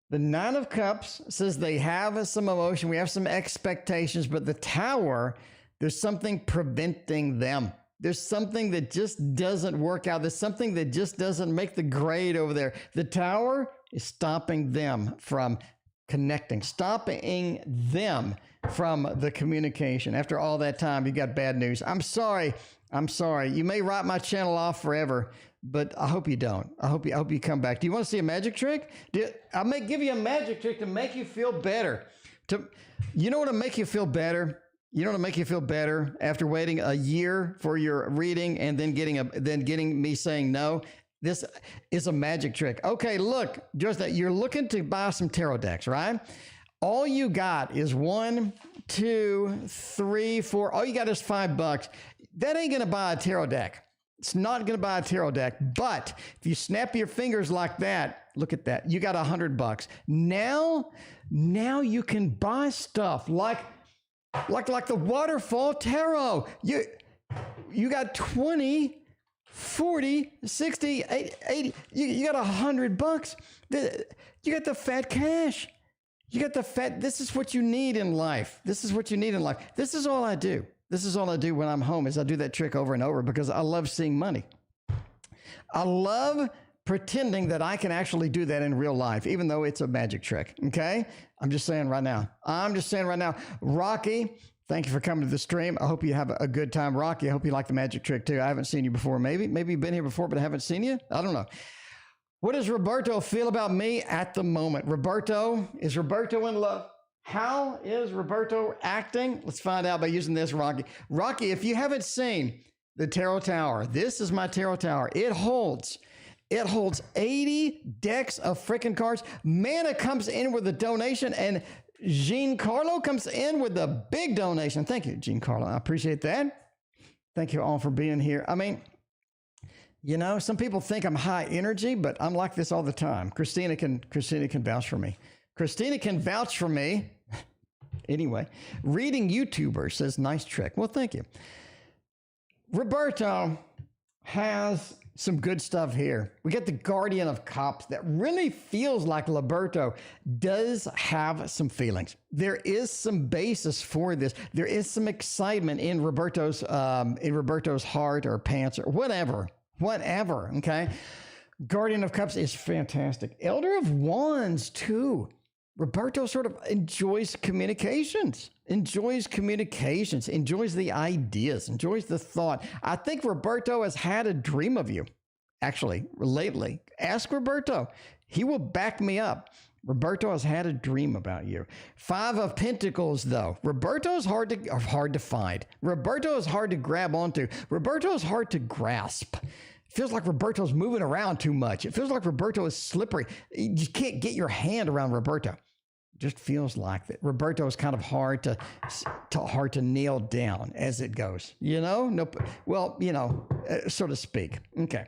The 9 of Cups says they have some emotion. We have some expectations, but the Tower, there's something preventing them. There's something that just doesn't work out. There's something that just doesn't make the grade over there. The Tower is stopping them from connecting, stopping them from the communication. After all that time, you got bad news. I'm sorry. You may write my channel off forever, but I hope you don't. I hope you come back. Do you want to see a magic trick? I may give you a magic trick to make you feel better. You know what will make you feel better? You know, to make you feel better after waiting a year for your reading and then getting me saying no. This is a magic trick. Okay, look, just that you're looking to buy some tarot decks, right? All you got is 1, 2, 3, 4. All you got is $5. That ain't gonna buy a tarot deck. It's not gonna buy a tarot deck. But if you snap your fingers like that, look at that. You got $100. Now you can buy stuff like the waterfall tarot. You got 20, 40, 60, 80, you got $100. You got the fat cash. You got the fat. This is what you need in life. This is what you need in life. This is all I do. This is all I do when I'm home is I do that trick over and over because I love seeing money. I love pretending that I can actually do that in real life, even though it's a magic trick. Okay. I'm just saying right now. Rocky, thank you for coming to the stream. I hope you have a good time. Rocky, I hope you like the magic trick too. I haven't seen you before. Maybe you've been here before, but I haven't seen you. I don't know. What does Roberto feel about me at the moment? Is Roberto in love? How is Roberto acting? Let's find out by using this, Rocky. Rocky, if you haven't seen the Tarot Tower, this is my Tarot Tower. It holds 80 decks of freaking cards. Mana comes in with a donation, and Giancarlo comes in with a big donation. Thank you, Giancarlo. I appreciate that. Thank you all for being here. I mean, you know, some people think I'm high energy, but I'm like this all the time. Christina can vouch for me. Christina can vouch for me. Anyway, reading YouTubers says, nice trick. Well, thank you. Roberto has some good stuff here. We get the Guardian of Cups that really feels like Roberto does have some feelings. There is some basis for this. There is some excitement in Roberto's heart or pants or whatever, okay? Guardian of Cups is fantastic. Elder of Wands too. Roberto sort of enjoys communications, enjoys the ideas, enjoys the thought. I think Roberto has had a dream of you, actually, lately. Ask Roberto. He will back me up. Roberto has had a dream about you. 5 of Pentacles, though. Roberto is hard to find. Roberto is hard to grab onto. Roberto is hard to grasp. Feels like Roberto's moving around too much. It feels like Roberto is slippery. You can't get your hand around Roberto. It just feels like that. Roberto is kind of hard to nail down as it goes. You know? No, well, you know, so to speak. Okay.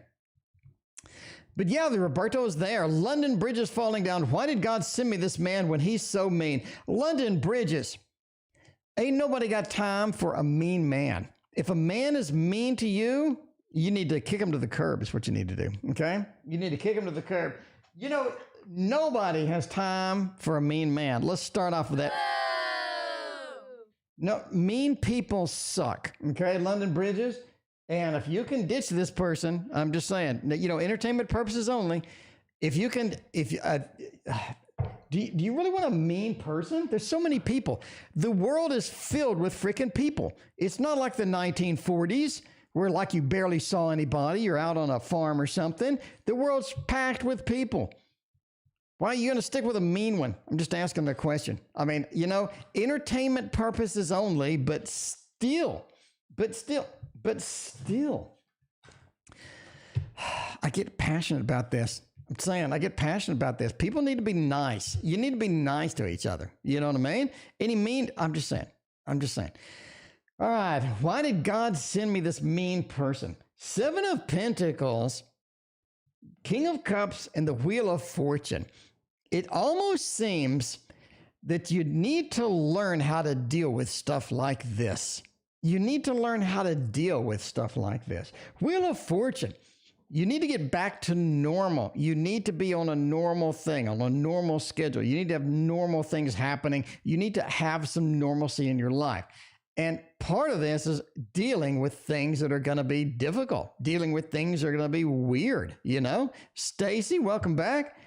But yeah, the Roberto is there. London Bridge is falling down. Why did God send me this man when he's so mean? London Bridges. Ain't nobody got time for a mean man. If a man is mean to you, you need to kick him to the curb is what you need to do, okay? You need to kick him to the curb. You know, nobody has time for a mean man. Let's start off with that. No, mean people suck, okay? London Bridges. And if you can ditch this person, I'm just saying, you know, entertainment purposes only. Do you really want a mean person? There's so many people. The world is filled with freaking people. It's not like the 1940s where like you barely saw anybody. You're out on a farm or something. The world's packed with people. Why are you going to stick with a mean one? I'm just asking the question. I mean, you know, entertainment purposes only, but still, I get passionate about this. I'm saying I get passionate about this. People need to be nice. You need to be nice to each other. You know what I mean? Any mean, I'm just saying. All right. Why did God send me this mean person? 7 of Pentacles, King of Cups, and the Wheel of Fortune. It almost seems that you need to learn how to deal with stuff like this. You need to learn how to deal with stuff like this. Wheel of Fortune. You need to get back to normal. You need to be on a normal thing, on a normal schedule. You need to have normal things happening. You need to have some normalcy in your life. And part of this is dealing with things that are going to be difficult, dealing with things that are going to be weird, you know? Stacy, welcome back.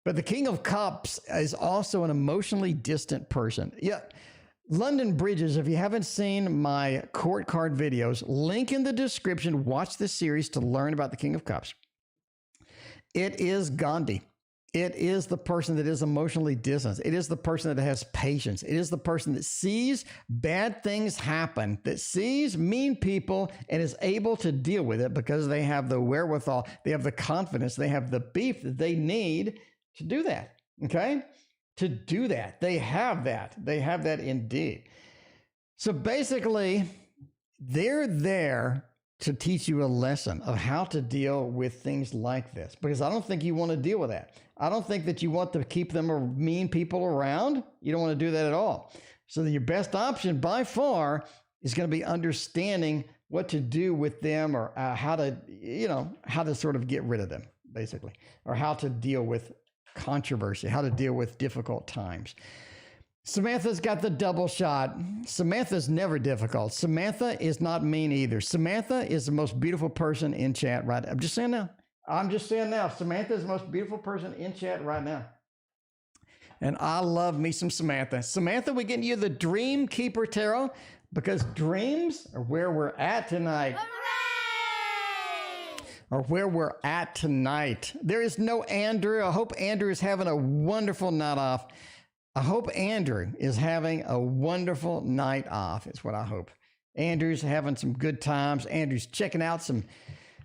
But the King of Cups is also an emotionally distant person. Yeah. London Bridges, if you haven't seen my court card videos, link in the description. Watch this series to learn about the King of Cups. It is Gandhi. It is the person that is emotionally distant. It is the person that has patience. It is the person that sees bad things happen, that sees mean people and is able to deal with it because they have the wherewithal, they have the confidence, they have the beef that they need to do that. Okay? To do that. They have that. They have that indeed. So basically, they're there to teach you a lesson of how to deal with things like this, because I don't think you want to deal with that. I don't think that you want to keep them or mean people around. You don't want to do that at all. So your best option by far is going to be understanding what to do with them, or how to sort of get rid of them, basically, or how to deal with controversy, how to deal with difficult times. Samantha's got the double shot. Samantha's never difficult. Samantha is not mean either. Samantha is the most beautiful person in chat right now. I'm just saying now. Samantha is the most beautiful person in chat right now. And I love me some Samantha. Samantha, we're getting you the Dream Keeper Tarot, because dreams are where we're at tonight. Hooray! Or where we're at tonight. There is no Andrew. I hope Andrew is having a wonderful night off. I hope Andrew is having a wonderful night off. It's what I hope. Andrew's having some good times. Andrew's checking out some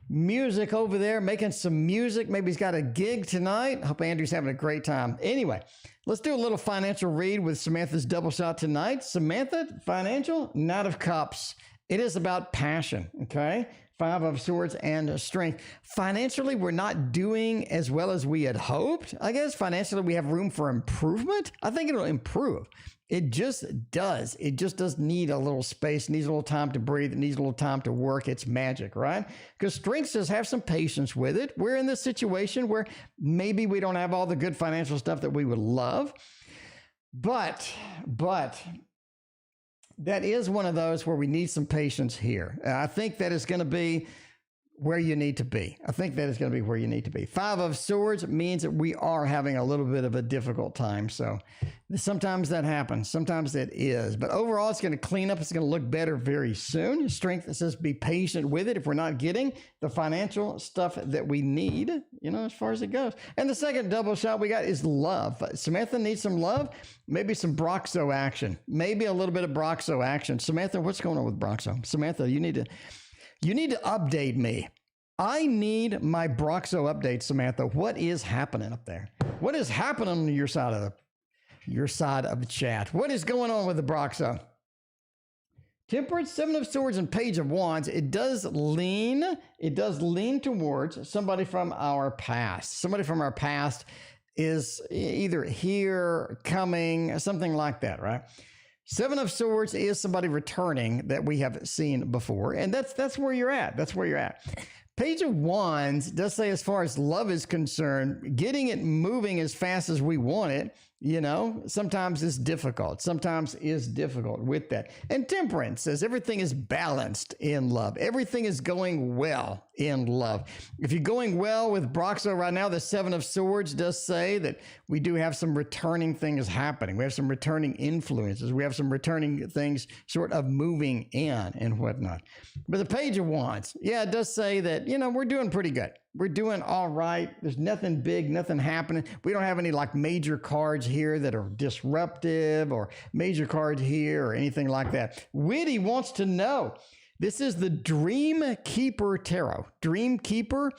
music over there, making some music. Maybe he's got a gig tonight. I hope Andrew's having a great time. Anyway, let's do a little financial read with Samantha's double shot tonight. Samantha, financial, Knight of Cups. It is about passion, okay? Five of Swords and Strength. Financially, we're not doing as well as we had hoped. I guess financially, we have room for improvement. I think it'll improve. It just does. It just does need a little space, needs a little time to breathe, it needs a little time to work its magic, right? Because Strength says have some patience with it. We're in this situation where maybe we don't have all the good financial stuff that we would love, but that is one of those where we need some patience here. I think that is going to be where you need to be. I think that is going to be where you need to be. Five of Swords means that we are having a little bit of a difficult time. So sometimes that happens. Sometimes it is. But overall, it's going to clean up. It's going to look better very soon. Strength says be patient with it if we're not getting the financial stuff that we need, as far as it goes. And the second double shot we got is love. Samantha needs some love, maybe some Broxo action, maybe a little bit of Broxo action. Samantha, what's going on with Broxo? Samantha, you need to update me. I need my Broxo update, Samantha. What is happening up there? What is happening on your side of the chat? What is going on with the Broxo? Temperance, Seven of Swords, and Page of Wands. It does lean towards somebody from our past. Somebody from our past is either here, coming, something like that, right? Seven of Swords is somebody returning that we have seen before, and that's where you're at. That's where you're at. Page of Wands does say, as far as love is concerned, getting it moving as fast as we want it, sometimes is difficult. Sometimes is difficult with that. And Temperance says everything is balanced in love. Everything is going well in love. If you're going well with Broxo right now, the Seven of Swords does say that we do have some returning things happening. We have some returning influences. We have some returning things sort of moving in and whatnot. But the Page of Wands, it does say that, we're doing pretty good. We're doing all right. There's nothing big, nothing happening. We don't have any major cards here that are disruptive, or major cards here or anything like that. Witty wants to know. This is the Dream Keeper Tarot. Dream Keeper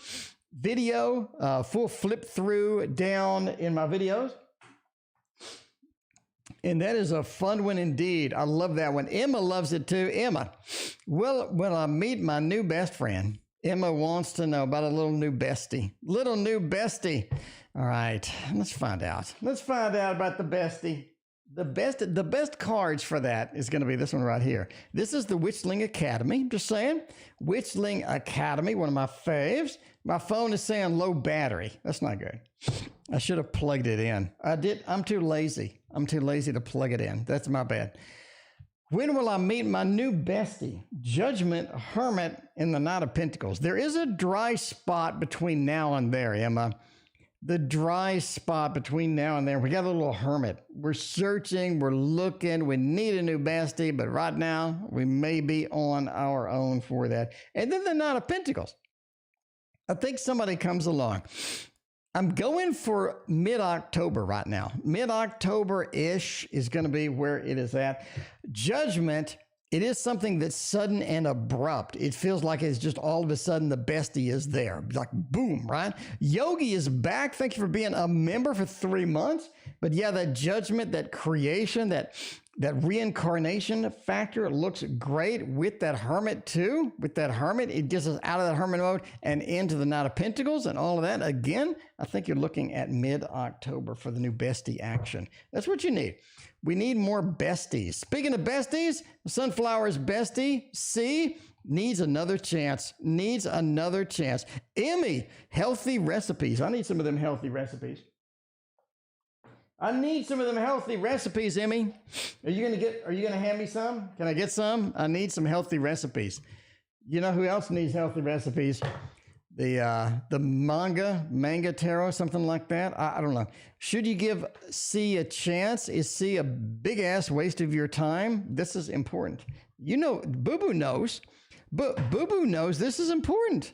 video, full flip through down in my videos. And that is a fun one indeed. I love that one. Emma loves it too. Emma, when I meet my new best friend, Emma wants to know about a little new bestie. Little new bestie. All right, let's find out. Let's find out about the bestie. The best cards for that is going to be this one right here. This is the Witchling Academy. I'm just saying. Witchling Academy, one of my faves. My phone is saying low battery. That's not good. I should have plugged it in. I'm too lazy. I'm too lazy to plug it in. That's my bad. When will I meet my new bestie? Judgment, Hermit, and the Knight of Pentacles. There is a dry spot between now and there, Emma. The dry spot between now and there. We got a little Hermit. We're searching. We're looking. We need a new bestie, but right now we may be on our own for that. And then the Knight of Pentacles. I think somebody comes along. I'm going for mid-October right now. Mid-October-ish is going to be where it is at. Judgment, it is something that's sudden and abrupt. It feels like it's just all of a sudden the bestie is there. Like, boom, right? Yogi is back. Thank you for being a member for 3 months. But yeah, that judgment, that creation, that reincarnation factor looks great with that hermit too. With that hermit, it gets us out of that hermit mode and into the Knight of Pentacles and all of that. Again, I think you're looking at mid-October for the new bestie action. That's what you need. We need more besties. Speaking of besties, Sunflower's bestie, C, needs another chance. Needs another chance. Emmy, healthy recipes. I need some of them healthy recipes. I need some of them healthy recipes, Emmy. Are you gonna hand me some? Can I get some? I need some healthy recipes. You know who else needs healthy recipes? The manga tarot, something like that. I don't know. Should you give C a chance? Is C a big ass waste of your time? This is important. You know, Boo Boo knows. But Boo Boo knows this is important.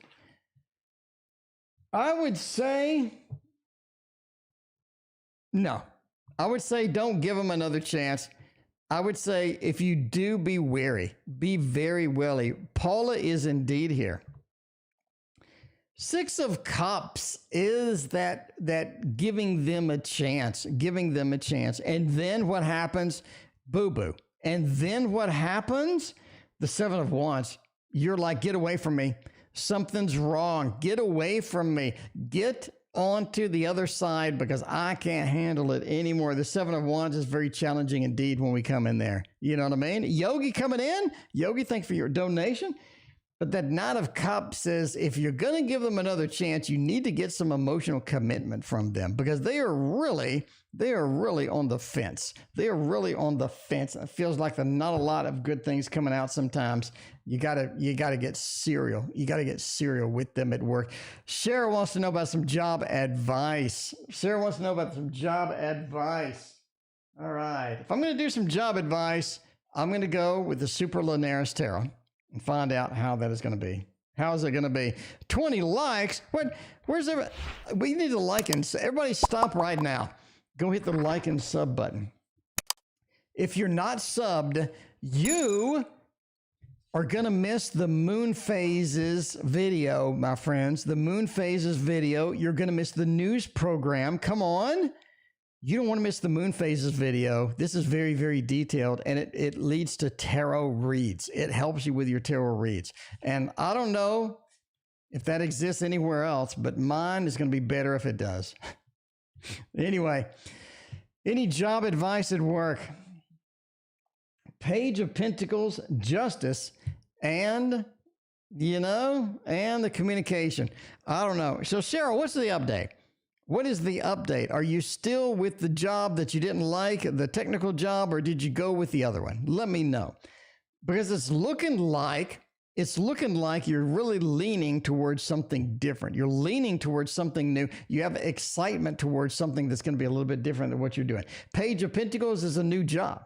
I would say no. I would say don't give them another chance. I would say if you do, be wary. Be very wary. Paula is indeed here. 6 of Cups is that giving them a chance, giving them a chance. And then what happens? Boo-boo. And then what happens? The 7 of Wands. You're like, get away from me. Something's wrong. Get away from me. Get onto the other side because I can't handle it anymore. The 7 of Wands is very challenging indeed when we come in there. You know what I mean? Yogi coming in. Yogi, thanks for your donation. But that Knight of Cups says if you're going to give them another chance, you need to get some emotional commitment from them because they are really on the fence. They are really on the fence. It feels like there's not a lot of good things coming out sometimes. You gotta get serial. You gotta get serial with them at work. Cheryl wants to know about some job advice. Sarah wants to know about some job advice. All right. If I'm going to do some job advice, I'm going to go with the Super Linares Tarot and find out how that is going to be. How is it going to be? 20 likes? What? Where's everybody? We need to like and everybody stop right now. Go hit the like and sub button. If you're not subbed, you are going to miss the moon phases video, my friends. The moon phases video. You're going to miss the news program. Come on. You don't want to miss the moon phases video. This is very, very detailed, and it leads to tarot reads. It helps you with your tarot reads. And I don't know if that exists anywhere else, but mine is going to be better if it does. Anyway, any job advice at work? Page of Pentacles, Justice, and, and the communication. I don't know. So, Cheryl, what's the update? What is the update? Are you still with the job that you didn't like, the technical job, or did you go with the other one? Let me know. Because it's looking like you're really leaning towards something different. You're leaning towards something new. You have excitement towards something that's going to be a little bit different than what you're doing. Page of Pentacles is a new job.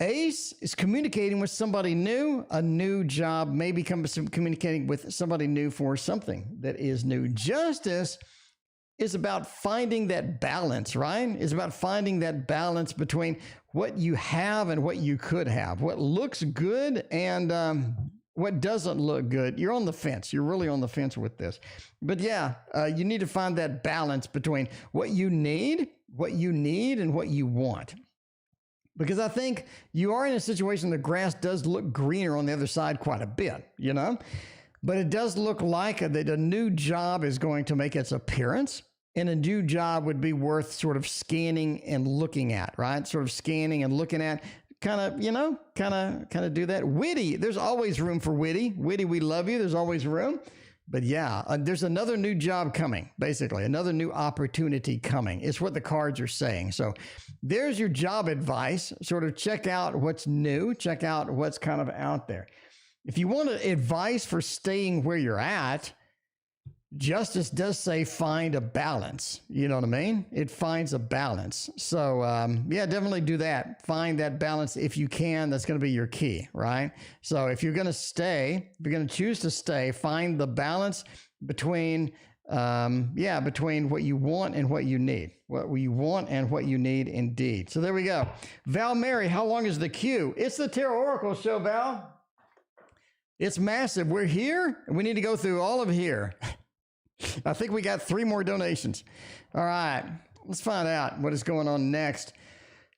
Ace is communicating with somebody new, a new job, maybe communicating with somebody new for something that is new. Justice is about finding that balance, right? It's about finding that balance between what you have and what you could have, what looks good and what doesn't look good. You're on the fence. You're really on the fence with this. But yeah, you need to find that balance between what you need and what you want. Because I think you are in a situation the grass does look greener on the other side quite a bit, But it does look like that a new job is going to make its appearance, and a new job would be worth sort of scanning and looking at, right? Sort of scanning and looking at, kind of do that. Witty, there's always room for Witty. Witty, we love you. There's always room. But yeah, there's another new job coming, basically, another new opportunity coming. It's what the cards are saying. So there's your job advice. Sort of check out what's new, check out what's kind of out there. If you want advice for staying where you're at, Justice does say find a balance. You know what I mean? It finds a balance. So yeah, definitely do that. Find that balance if you can. That's going to be your key, right? So if you're going to stay, if you're going to choose to stay, find the balance between Yeah, between what you want and what you need. What we want and what you need indeed. So there we go. Val Mary, how long is the queue? It's the Tarot Oracle Show, Val. It's massive. We're here, and we need to go through all of here. I think we got 3 more donations. All right, let's find out what is going on next.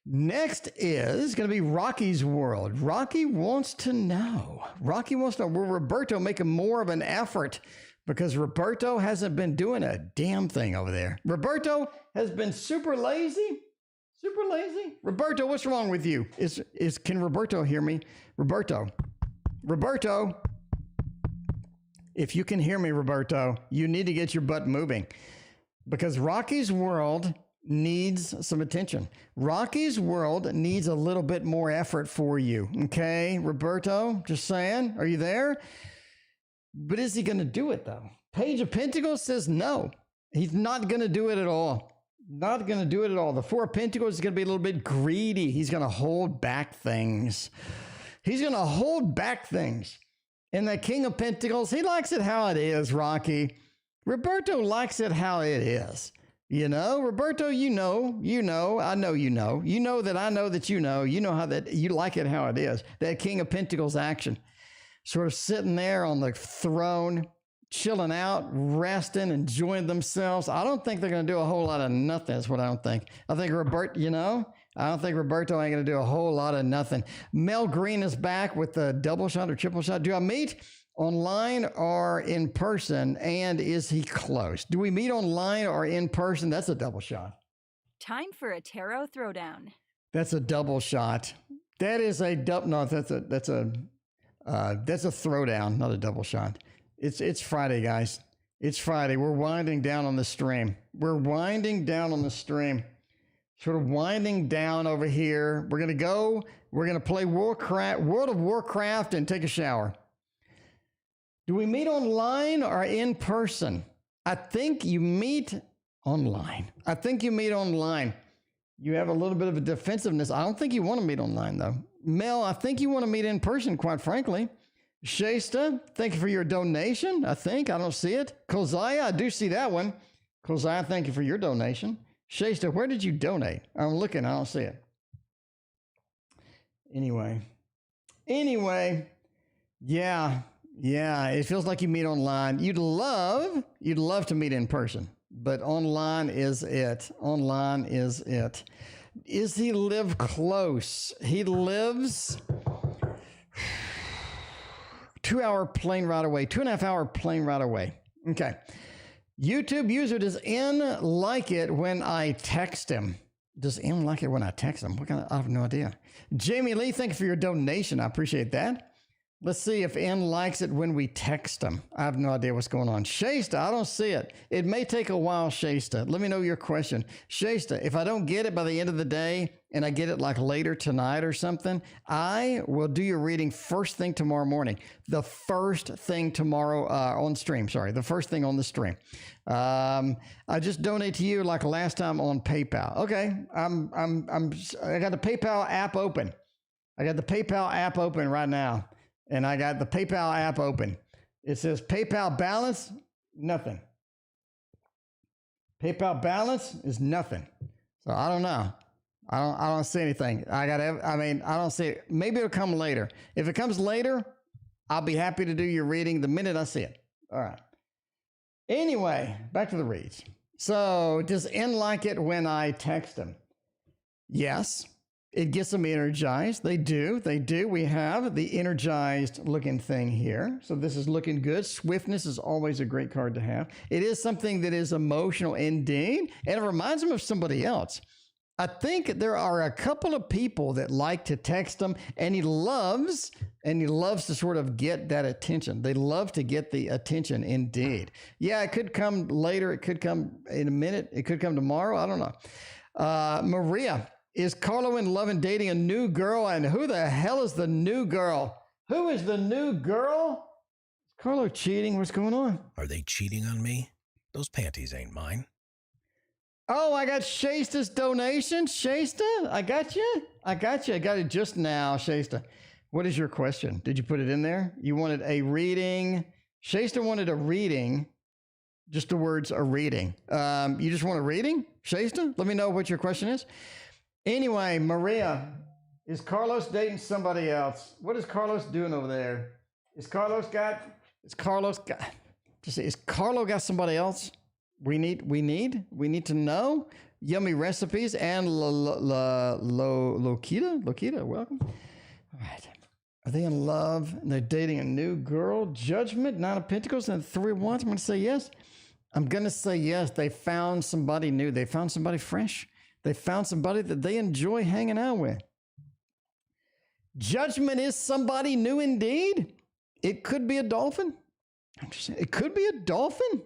Next is going to be Rocky's World. Rocky wants to know. Rocky wants to know, will Roberto make more of an effort? Because Roberto hasn't been doing a damn thing over there. Roberto has been super lazy. Super lazy. Roberto, what's wrong with you? Can Roberto hear me? Roberto. If you can hear me, Roberto, you need to get your butt moving. Because Rocky's World needs some attention. Rocky's World needs a little bit more effort for you. Okay, Roberto, just saying. Are you there? But is he going to do it, though? Page of Pentacles says no. He's not going to do it at all. Not going to do it at all. The Four of Pentacles is going to be a little bit greedy. He's going to hold back things. He's going to hold back things. And the King of Pentacles, he likes it how it is, Rocky. Roberto likes it how it is. You know, Roberto, you know, I know you know. You know that I know that you know how that you like it how it is. That King of Pentacles action. Sort of sitting there on the throne, chilling out, resting, enjoying themselves. I don't think they're going to do a whole lot of nothing. That's what I don't think. I think Roberto, I don't think Roberto ain't going to do a whole lot of nothing. Mel Green is back with the double shot or triple shot. Do I meet online or in person? And is he close? Do we meet online or in person? That's a double shot. Time for a tarot throwdown. That's a double shot. That is a double. No, that's a throwdown, not a double shot. It's Friday, guys. It's Friday. We're winding down on the stream. Sort of winding down over here. We're going to play World of Warcraft and take a shower. Do we meet online or in person? I think you meet online. You have a little bit of a defensiveness. I don't think you want to meet online, though. Mel, I think you want to meet in person, quite frankly. Shasta, thank you for your donation, I think. I don't see it. Kozaya, I do see that one. Kozaya, thank you for your donation. Shasta, where did you donate? I'm looking, I don't see it. Anyway, yeah, it feels like you meet online. You'd love to meet in person, but online is it. Is he live close? He lives 2-hour plane ride away, 2.5-hour plane ride away. Okay. YouTube user, does N like it when I text him? Does N like it when I text him? I have no idea. Jamie Lee, thank you for your donation. I appreciate that. Let's see if N likes it when we text him. I have no idea what's going on. Shasta, I don't see it. It may take a while, Shasta. Let me know your question. Shasta, if I don't get it by the end of the day and I get it like later tonight or something, I will do your reading first thing tomorrow morning. The first thing tomorrow on stream. Sorry, the first thing on the stream. I just donate to you like last time on PayPal. Okay, I got the PayPal app open. Right now. And I got the PayPal app open. It says PayPal balance, nothing. PayPal balance is nothing. So I don't know. I don't see anything. I don't see it. Maybe it'll come later. If it comes later, I'll be happy to do your reading the minute I see it. All right. Anyway, back to the reads. So does N like it when I text him? Yes. It gets them energized. They do. We have the energized looking thing here. So this is looking good. Swiftness is always a great card to have. It is something that is emotional indeed. And it reminds him of somebody else. I think there are a couple of people that like to text him, and he loves to sort of get that attention. They love to get the attention indeed. Yeah, it could come later. It could come in a minute. It could come tomorrow. I don't know. Maria, is Carlo in love and dating a new girl? And who the hell is the new girl? Who is the new girl? Is Carlo cheating? What's going on? Are they cheating on me? Those panties ain't mine. Oh, I got Shasta's donation. Shasta, I got you. I got it just now, Shasta. What is your question? Did you put it in there? You wanted a reading. Shasta wanted a reading Just the words a reading. You just want a reading, Shasta? Let me know what your question is. Anyway, Maria, is Carlos dating somebody else? What is Carlos doing over there? Is Carlo got somebody else? We need to know. Yummy recipes and Lokita, welcome. All right. Are they in love and they're dating a new girl? Judgment, Nine of Pentacles, and Three of Wands. I'm going to say yes. I'm going to say yes. They found somebody new. They found somebody fresh. They found somebody that they enjoy hanging out with. Judgment is somebody new indeed. It could be a dolphin. I'm just saying, it could be a dolphin.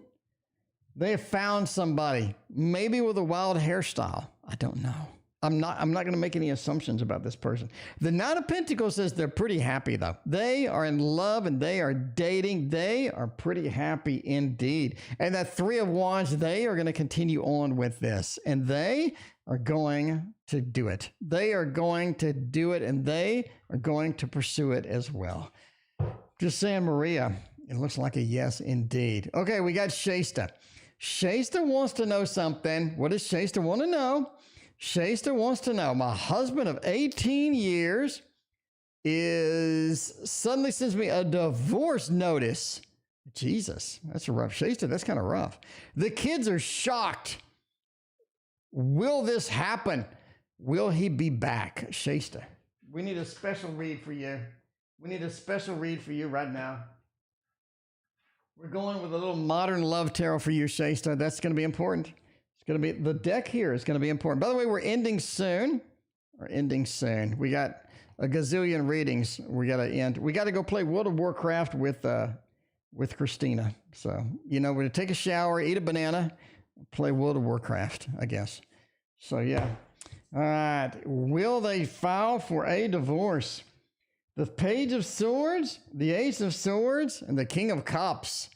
They have found somebody, maybe with a wild hairstyle. I don't know. I'm not going to make any assumptions about this person. The Nine of Pentacles says they're pretty happy, though. They are in love and they are dating. They are pretty happy indeed. And that Three of Wands, they are going to continue on with this. And they are going to do it. They are going to do it, and they are going to pursue it as well. Just saying, Maria, it looks like a yes indeed. Okay, we got Shasta. Shasta wants to know something. What does Shasta want to know? Shasta wants to know, my husband of 18 years suddenly sends me a divorce notice. Jesus, that's rough. Shasta, that's kind of rough. The kids are shocked. Will this happen? Will he be back? Shasta, we need a special read for you. We need a special read for you right now. We're going with a little modern love tarot for you, Shasta. That's going to be important. It's going to be, the deck here is going to be important. By the way, we're ending soon. We got a gazillion readings. We got to end. We got to go play World of Warcraft with Christina. So, we're going to take a shower, eat a banana, play World of Warcraft, I guess. So, yeah. All right. Will they file for a divorce? The Page of Swords, the Ace of Swords, and the King of Cups.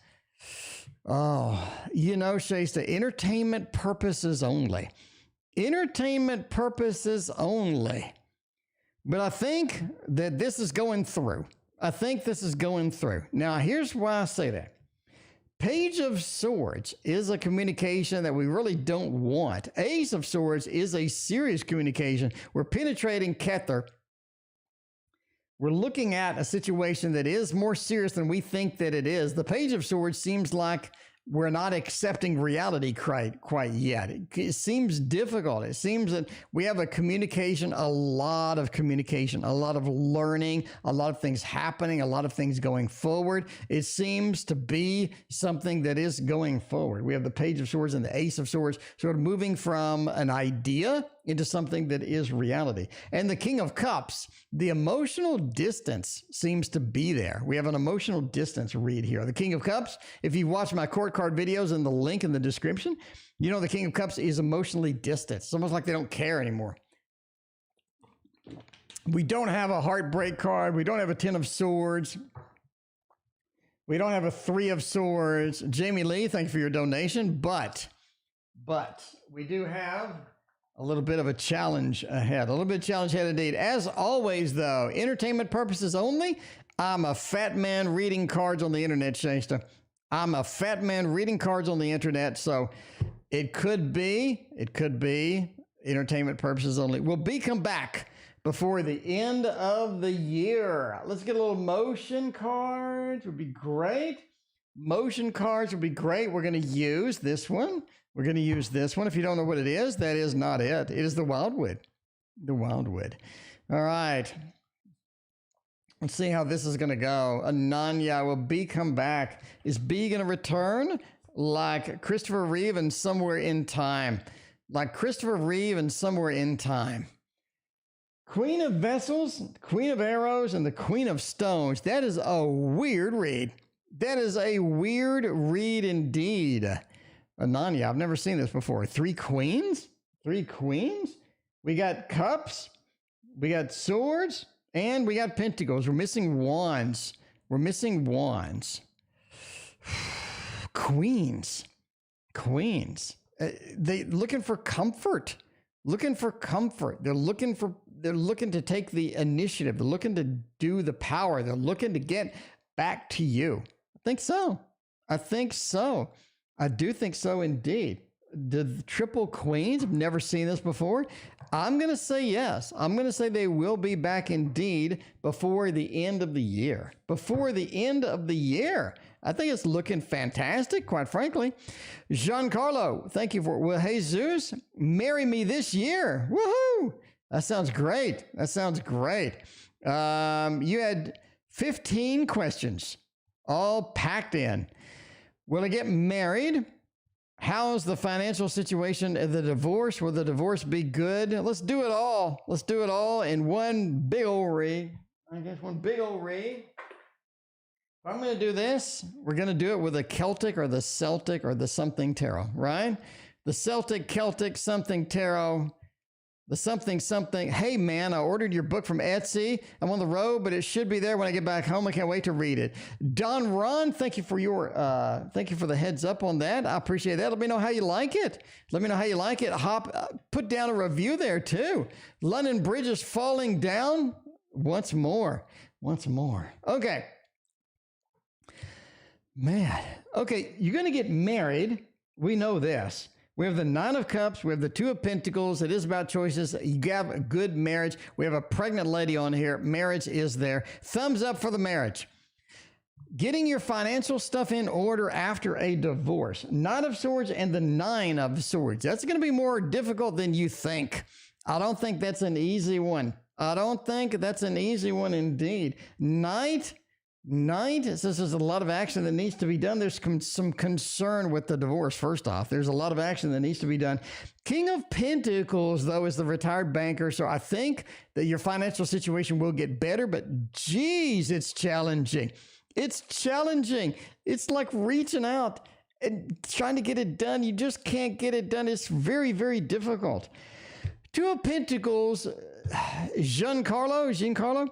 Oh, Shasta, entertainment purposes only. Entertainment purposes only. But I think that this is going through. Now, here's why I say that. Page of Swords is a communication that we really don't want. Ace of Swords is a serious communication. We're penetrating Kether. We're looking at a situation that is more serious than we think that it is. The Page of Swords seems like we're not accepting reality quite yet. It seems difficult. It seems that we have a lot of communication, a lot of learning, a lot of things happening, a lot of things going forward. It seems to be something that is going forward. We have the Page of Swords and the Ace of Swords sort of moving from an idea into something that is reality. And the King of Cups, the emotional distance seems to be there. We have an emotional distance read here. The King of Cups, if you watch my court card videos and the link in the description, the King of Cups is emotionally distant. It's almost like they don't care anymore. We don't have a heartbreak card. We don't have a Ten of Swords. We don't have a Three of Swords. Jamie Lee, thank you for your donation. But we do have a little bit of a challenge ahead. Indeed. As always, though, entertainment purposes only. I'm a fat man reading cards on the internet, Shasta. I'm a fat man reading cards on the internet, so it could be entertainment purposes only. We'll come back before the end of the year. Let's get a little motion cards. Would be great. Motion cards would be great. We're going to use this one. If you don't know what it is, that is not it. It is the Wildwood. All right. Let's see how this is going to go. Ananya, will B come back? Is B going to return like Christopher Reeve and Somewhere in Time? Queen of Vessels, Queen of Arrows, and the Queen of Stones. That is a weird read. Indeed. Ananya, I've never seen this before. Three queens? We got cups, we got swords, and we got pentacles. We're missing wands. Queens. They looking for comfort. They're looking to take the initiative. They're looking to do the power. They're looking to get back to you. I think so. I do think so indeed. The triple queens, I've never seen this before. I'm going to say yes. I'm going to say they will be back indeed before the end of the year. Before the end of the year. I think it's looking fantastic, quite frankly. Giancarlo, thank you for, well, Jesus, marry me this year. Woohoo! That sounds great. That sounds great. You had 15 questions, all packed in. Will I get married? How's the financial situation of the divorce? Will the divorce be good? Let's do it all. Let's do it all in one big old read. I guess one big old read. I'm going to do this. We're going to do it with a Celtic or the Celtic or the something tarot, right? The Celtic, Celtic, something tarot. The something. Hey, man, I ordered your book from Etsy. I'm on the road, but it should be there when I get back home. I can't wait to read it. Don Ron, thank you for the heads up on that. I appreciate that. Let me know how you like it. Let me know how you like it. Put down a review there too. London Bridge is falling down once more. Okay. Man. Okay, you're going to get married. We know this. We have the Nine of Cups. We have the Two of Pentacles. It is about choices. You have a good marriage. We have a pregnant lady on here. Marriage is there. Thumbs up for the marriage. Getting your financial stuff in order after a divorce. Knight of Swords and the Nine of Swords. That's going to be more difficult than you think. I don't think that's an easy one. I don't think that's an easy one indeed. Knight, it says there's a lot of action that needs to be done. There's some concern with the divorce, first off. There's a lot of action that needs to be done. King of Pentacles, though, is the retired banker. So I think that your financial situation will get better, but geez, it's challenging. It's challenging. It's like reaching out and trying to get it done. You just can't get it done. It's very, very difficult. Two of Pentacles, Giancarlo,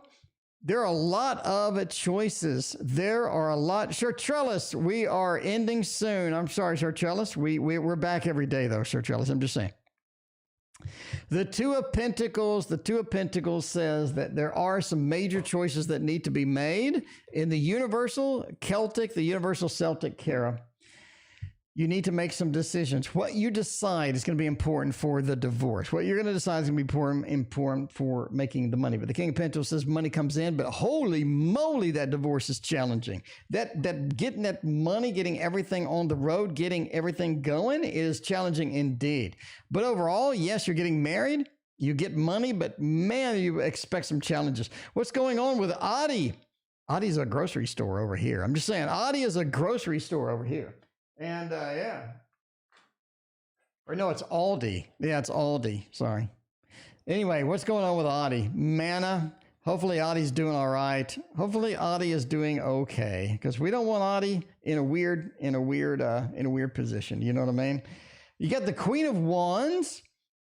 there are a lot of choices. There are a lot. Chartrellis, we are ending soon. I'm sorry, Chartrellis. We're back every day, though, Chartrellis. I'm just saying. The Two of Pentacles says that there are some major choices that need to be made in the universal Celtic, the universal Celtic Tarot. You need to make some decisions. What you decide is going to be important for the divorce. What you're going to decide is going to be important for making the money. But the King of Pentacles says money comes in, but holy moly, that divorce is challenging. That getting that money, getting everything on the road, getting everything going is challenging indeed. But overall, yes, you're getting married. You get money, but man, you expect some challenges. What's going on with Audi? Audi's a grocery store over here. I'm just saying, Audi is a grocery store over here. And yeah. Or no, it's Aldi. Yeah, it's Aldi. Sorry. Anyway, what's going on with Audi? Mana. Hopefully Adi's doing all right. Hopefully Adi is doing okay. Because we don't want Adi in a weird position. You know what I mean? You got the Queen of Wands.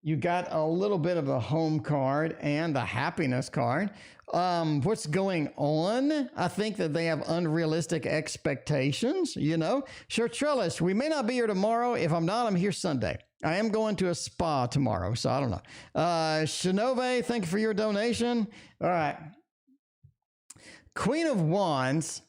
You got a little bit of a home card and the happiness card. What's going on? I think that they have unrealistic expectations, you know. Chartrellis, we may not be here tomorrow. If I'm not, I'm here Sunday. I am going to a spa tomorrow, so I don't know. Shinove, thank you for your donation. All right. Queen of Wands,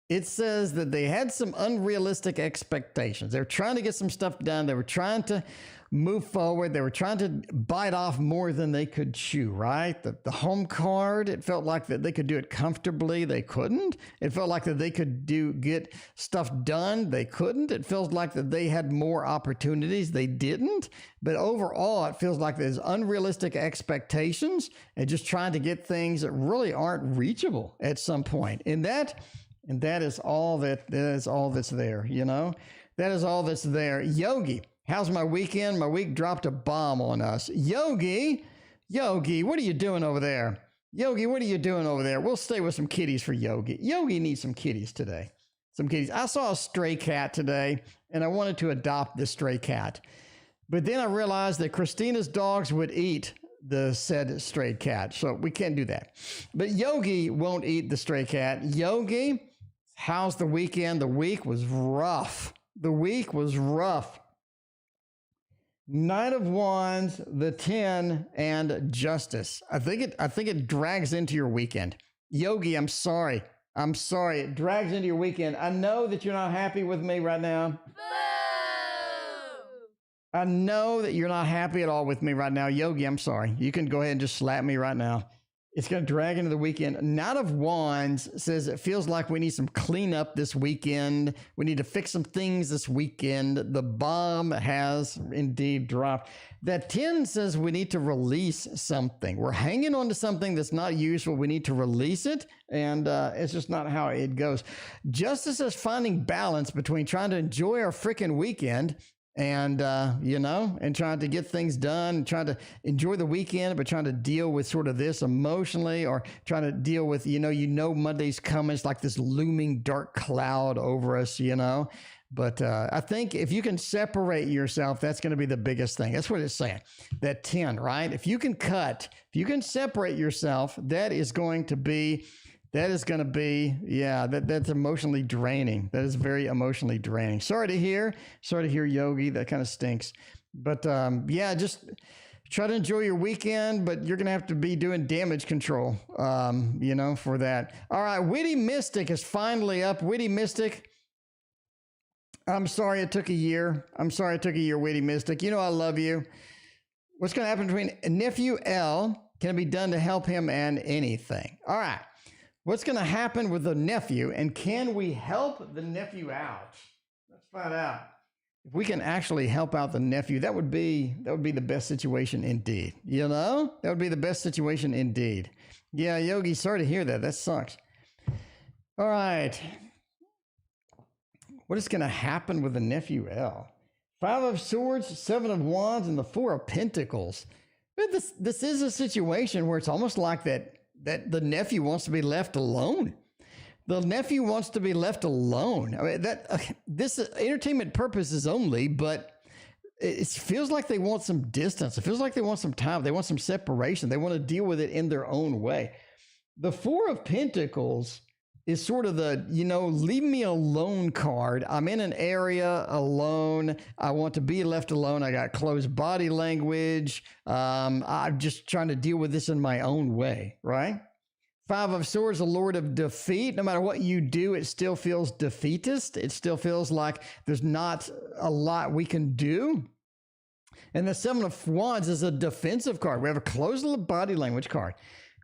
it says that they had some unrealistic expectations. They were trying to get some stuff done. They were trying to move forward. They were trying to bite off more than they could chew, right? The home card, it felt like that they could do it comfortably. They couldn't. It felt like that they could get stuff done. They couldn't. It feels like that they had more opportunities. They didn't. But overall, it feels like there's unrealistic expectations and just trying to get things that really aren't reachable at some point. And that is all that's there, you know? That is all that's there. Yogi, how's my weekend? My week dropped a bomb on us. Yogi, what are you doing over there? Yogi, what are you doing over there? We'll stay with some kitties for Yogi. Yogi needs some kitties today. Some kitties. I saw a stray cat today, and I wanted to adopt this stray cat. But then I realized that Christina's dogs would eat the said stray cat, so we can't do that. But Yogi won't eat the stray cat. Yogi, how's the weekend? The week was rough. Knight of Wands, the 10, and Justice. I think it drags into your weekend. Yogi, I'm sorry. It drags into your weekend. I know that you're not happy with me right now. I know that you're not happy at all with me right now. Yogi, I'm sorry. You can go ahead and just slap me right now. It's going to drag into the weekend. Knight of Wands says it feels like we need some cleanup this weekend. We need to fix some things this weekend. The bomb has indeed dropped. That 10 says we need to release something. We're hanging on to something that's not useful. We need to release it, and it's just not how it goes. Justice is finding balance between trying to enjoy our freaking weekend and and trying to get things done, trying to enjoy the weekend, but trying to deal with sort of this emotionally, or trying to deal with, Monday's coming. It's like this looming dark cloud over us, But I think if you can separate yourself, that's going to be the biggest thing. That's what it's saying. That 10, right? If you can separate yourself, that's emotionally draining. That is very emotionally draining. Sorry to hear, Yogi. That kind of stinks. But just try to enjoy your weekend, but you're going to have to be doing damage control, for that. All right, Witty Mystic is finally up. Witty Mystic, I'm sorry it took a year. Witty Mystic. I love you. What's going to happen between Nephew L? Can it be done to help him and anything? All right. What's going to happen with the nephew, and can we help the nephew out? Let's find out. If we can actually help out the nephew, that would be the best situation indeed. That would be the best situation indeed. Yeah, Yogi, sorry to hear that. That sucks. All right. What is going to happen with the nephew L? 5 of Swords, 7 of Wands, and the 4 of Pentacles. But this is a situation where it's almost like that the nephew wants to be left alone. The nephew wants to be left alone. I mean, this entertainment purposes only, but it feels like they want some distance. It feels like they want some time. They want some separation. They want to deal with it in their own way. The 4 of Pentacles is sort of the, leave me alone card. I'm in an area alone. I want to be left alone. I got closed body language. I'm just trying to deal with this in my own way, right? 5 of Swords, the Lord of Defeat. No matter what you do, it still feels defeatist. It still feels like there's not a lot we can do. And the 7 of Wands is a defensive card. We have a closed body language card.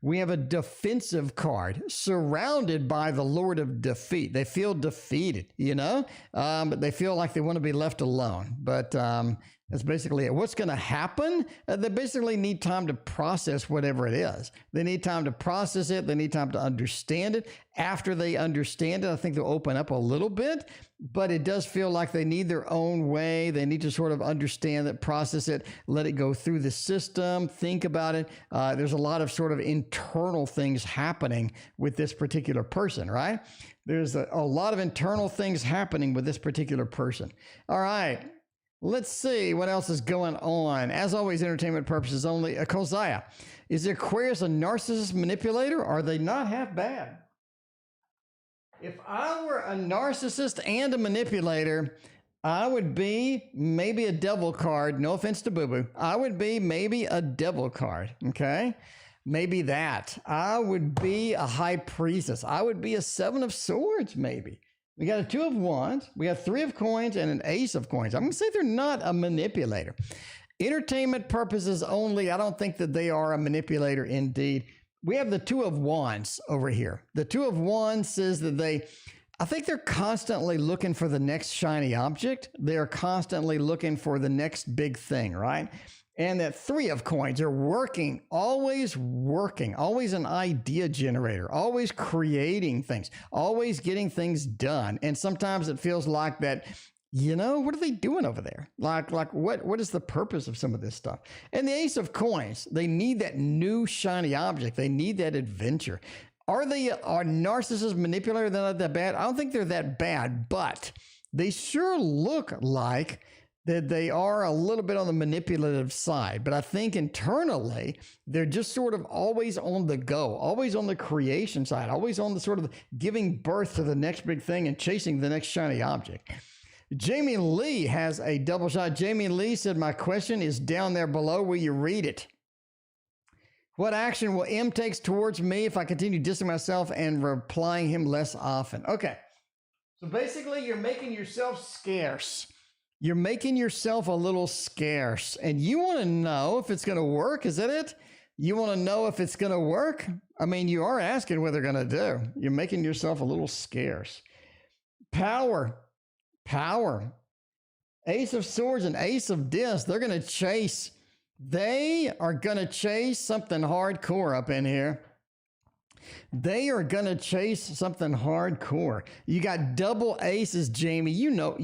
We have a defensive card surrounded by the Lord of Defeat. They feel defeated, but they feel like they want to be left alone. But that's basically it. What's going to happen? They basically need time to process whatever it is. They need time to process it. They need time to understand it. After they understand it, I think they'll open up a little bit, but it does feel like they need their own way. They need to sort of understand it, process it, let it go through the system, think about it. There's a lot of sort of internal things happening with this particular person, right? There's a lot of internal things happening with this particular person. All right. Let's see what else is going on. As always, entertainment purposes only. Kozaya, is Aquarius a narcissist manipulator? Are they not half bad? If I were a narcissist and a manipulator, I would be maybe a devil card. No offense to Boo Boo. I would be maybe a devil card. Okay. Maybe that. I would be a high priestess. I would be a 7 of Swords, maybe. We got a 2 of Wands. We got 3 of Coins and an Ace of Coins. I'm going to say they're not a manipulator. Entertainment purposes only. I don't think that they are a manipulator indeed. We have the 2 of Wands over here. The 2 of Wands says that I think they're constantly looking for the next shiny object. They are constantly looking for the next big thing, right? And that 3 of Coins are working, always an idea generator, always creating things, always getting things done. And sometimes it feels like that, what are they doing over there? Like what is the purpose of some of this stuff? And the Ace of Coins, they need that new shiny object. They need that adventure. Are narcissists manipulator? They're not that bad. I don't think they're that bad, but they sure look like that they are a little bit on the manipulative side. But I think internally, they're just sort of always on the go, always on the creation side, always on the sort of giving birth to the next big thing and chasing the next shiny object. Jamie Lee has a double shot. Jamie Lee said, my question is down there below. Will you read it? What action will M take towards me if I continue dissing myself and replying him less often? Okay. So basically, you're making yourself scarce. You're making yourself a little scarce, and you want to know if it's going to work. Is that it? You want to know if it's going to work? I mean, you are asking what they're going to do. You're making yourself a little scarce. Power. Ace of Swords and Ace of Discs, they're going to chase. They are going to chase something hardcore up in here. They are going to chase something hardcore. You got double aces, Jamie. You know,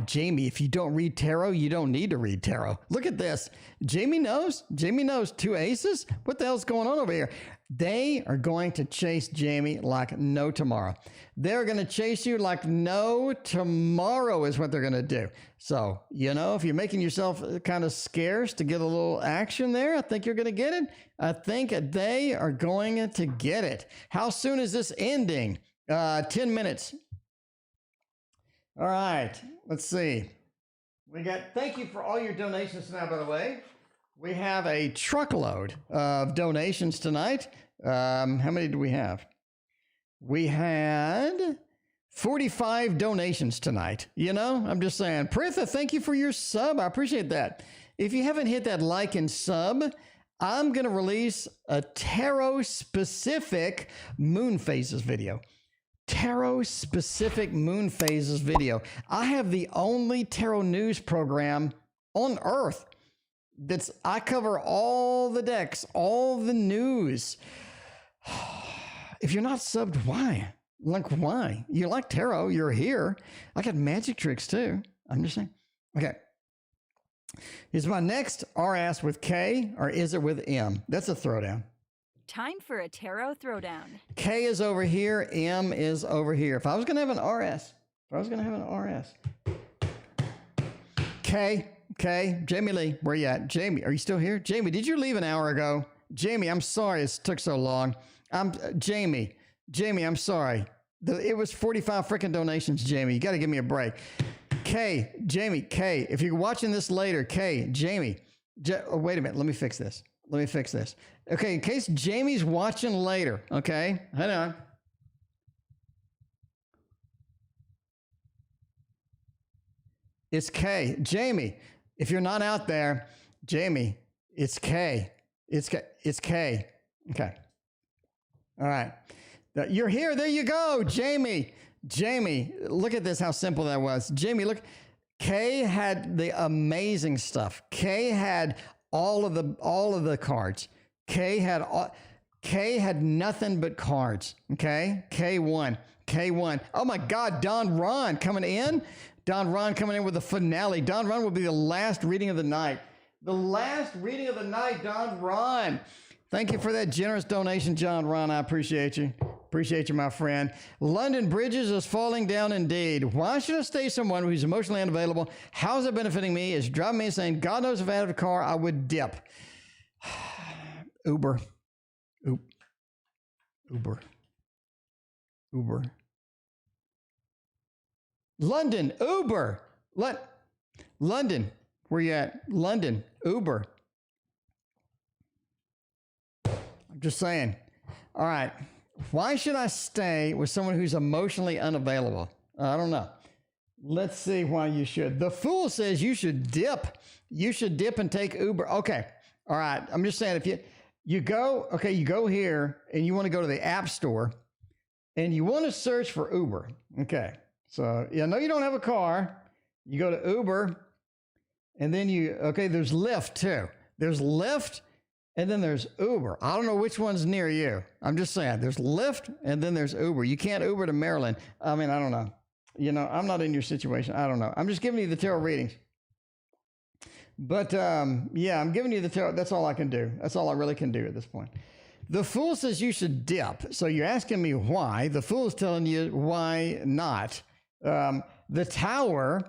Jamie, if you don't read tarot, you don't need to read tarot. Look at this. Jamie knows. Jamie knows 2 aces. What the hell's going on over here? They are going to chase Jamie like no tomorrow. They're going to chase you like no tomorrow is what they're going to do. So, you know, if you're making yourself kind of scarce to get a little action there, I think you're going to get it. I think they are going to get it. How soon is this ending? 10 minutes. All right, let's see. Thank you for all your donations tonight, by the way. We have a truckload of donations tonight. How many do we have? We had 45 donations tonight. You know, I'm just saying. Pritha, thank you for your sub. I appreciate that. If you haven't hit that like and sub, I'm going to release a tarot-specific moon phases video. Tarot-specific moon phases video. I have the only tarot news program on Earth I cover all the decks, all the news. If you're not subbed, why? Like, why? You like tarot, you're here. I got magic tricks too. I'm just saying. Okay. Is my next RS with K or is it with M? That's a throwdown. Time for a tarot throwdown. K is over here. M is over here. If I was going to have an RS, K, Jamie Lee, where you at? Jamie, are you still here? Jamie, did you leave an hour ago? Jamie, I'm sorry it took so long. Jamie, I'm sorry. It was 45 freaking donations, Jamie. You got to give me a break. Jamie, if you're watching this later, Jamie, wait a minute. Let me fix this. Okay, in case Jamie's watching later, okay? Hang on. It's K. Jamie, if you're not out there, Jamie, it's K. It's K. Okay. All right. You're here. There you go, Jamie. Look at this, how simple that was. Jamie, look. K had the amazing stuff. K had all of the cards. K had nothing but cards. Okay? K1. Oh my God, Don Ron coming in. With the finale. Don Ron will be the last reading of the night. Don Ron. Thank you for that generous donation, John Ron. I appreciate you. My friend. London Bridges is falling down indeed. Why should I stay someone who's emotionally unavailable? How is it benefiting me? It's driving me insane. God knows if I had a car, I would dip. Uber. London, Uber. London, where you at? London, Uber. I'm just saying. All right. Why should I stay with someone who's emotionally unavailable? I don't know. Let's see why you should. The Fool says you should dip. You should dip and take Uber. Okay. All right. I'm just saying, if you go here and you want to go to the App Store and you want to search for Uber. Okay. So, I know you don't have a car. You go to Uber and then there's Lyft too. There's Lyft and then there's Uber. I don't know which one's near you. I'm just saying there's Lyft and then there's Uber. You can't Uber to Maryland. I mean, I don't know. I'm not in your situation. I don't know. I'm just giving you the tarot readings. But I'm giving you the tarot. That's all I can do. That's all I really can do at this point. The Fool says you should dip. So you're asking me why. The Fool is telling you why not. The Tower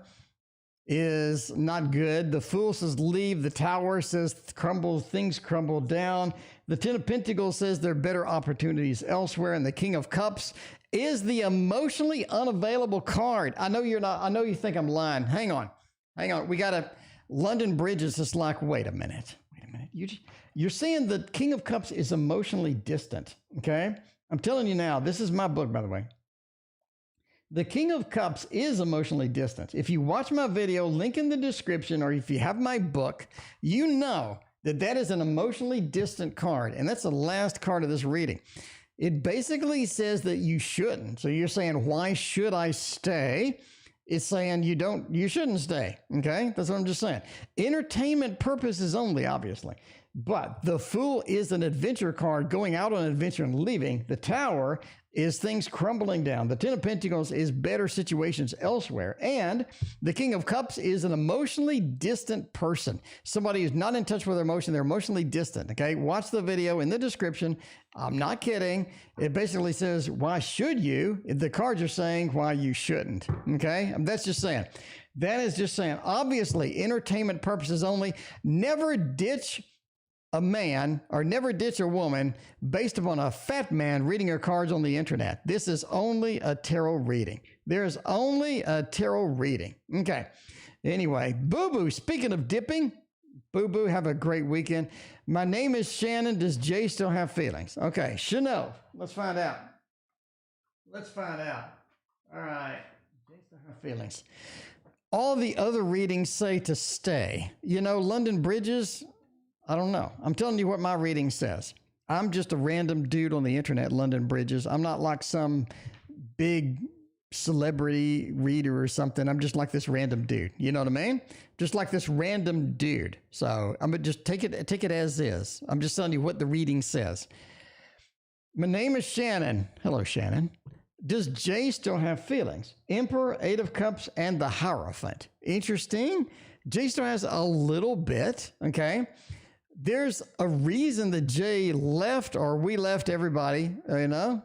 is not good. The Fool says leave. The Tower says things crumble down. The Ten of Pentacles says there are better opportunities elsewhere. And the King of Cups is the emotionally unavailable card. I know you're not. I know you think I'm lying. Hang on. We got a London Bridge is just like, wait a minute. You're saying the King of Cups is emotionally distant. Okay. I'm telling you now, this is my book, by the way. The King of Cups is emotionally distant. If you watch my video, link in the description, or if you have my book, you know that that is an emotionally distant card. And that's the last card of this reading. It basically says that you shouldn't. So you're saying, why should I stay? It's saying you shouldn't stay. Okay. That's what I'm just saying. Entertainment purposes only, obviously. But the Fool is an adventure card, going out on an adventure and leaving. The Tower is things crumbling down. The Ten of Pentacles is better situations elsewhere. And the King of Cups is an emotionally distant person. Somebody who's not in touch with their emotion. They're emotionally distant. Okay. Watch the video in the description. I'm not kidding. It basically says, why should you? The cards are saying why you shouldn't. Okay. That's just saying. That is just saying, obviously, entertainment purposes only. Never ditch a man or never ditch a woman based upon a fat man reading her cards on the internet. This is only a tarot reading. There's only a tarot reading. Okay. Anyway, Boo-Boo, speaking of dipping, Boo-Boo, have a great weekend. My name is Shannon. Does Jay still have feelings? Okay, Chanel, let's find out. Let's find out. All right. Jay still have feelings. All the other readings say to stay. You know, London Bridges, I don't know. I'm telling you what my reading says. I'm just a random dude on the internet, London Bridges. I'm not like some big celebrity reader or something. I'm just like this random dude. You know what I mean? Just like this random dude. So I'm gonna just take it as is. I'm just telling you what the reading says. My name is Shannon. Hello, Shannon. Does Jay still have feelings? Emperor, Eight of Cups, and the Hierophant. Interesting. Jay still has a little bit. Okay. There's a reason that Jay left, or we left, everybody, you know.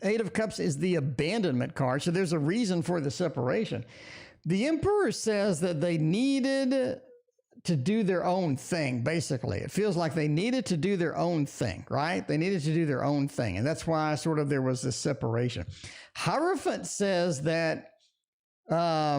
Eight of Cups is the abandonment card, so there's a reason for the separation. The Emperor says that they needed to do their own thing, basically. It feels like they needed to do their own thing, right? They needed to do their own thing, and that's why sort of there was this separation. Hierophant says that I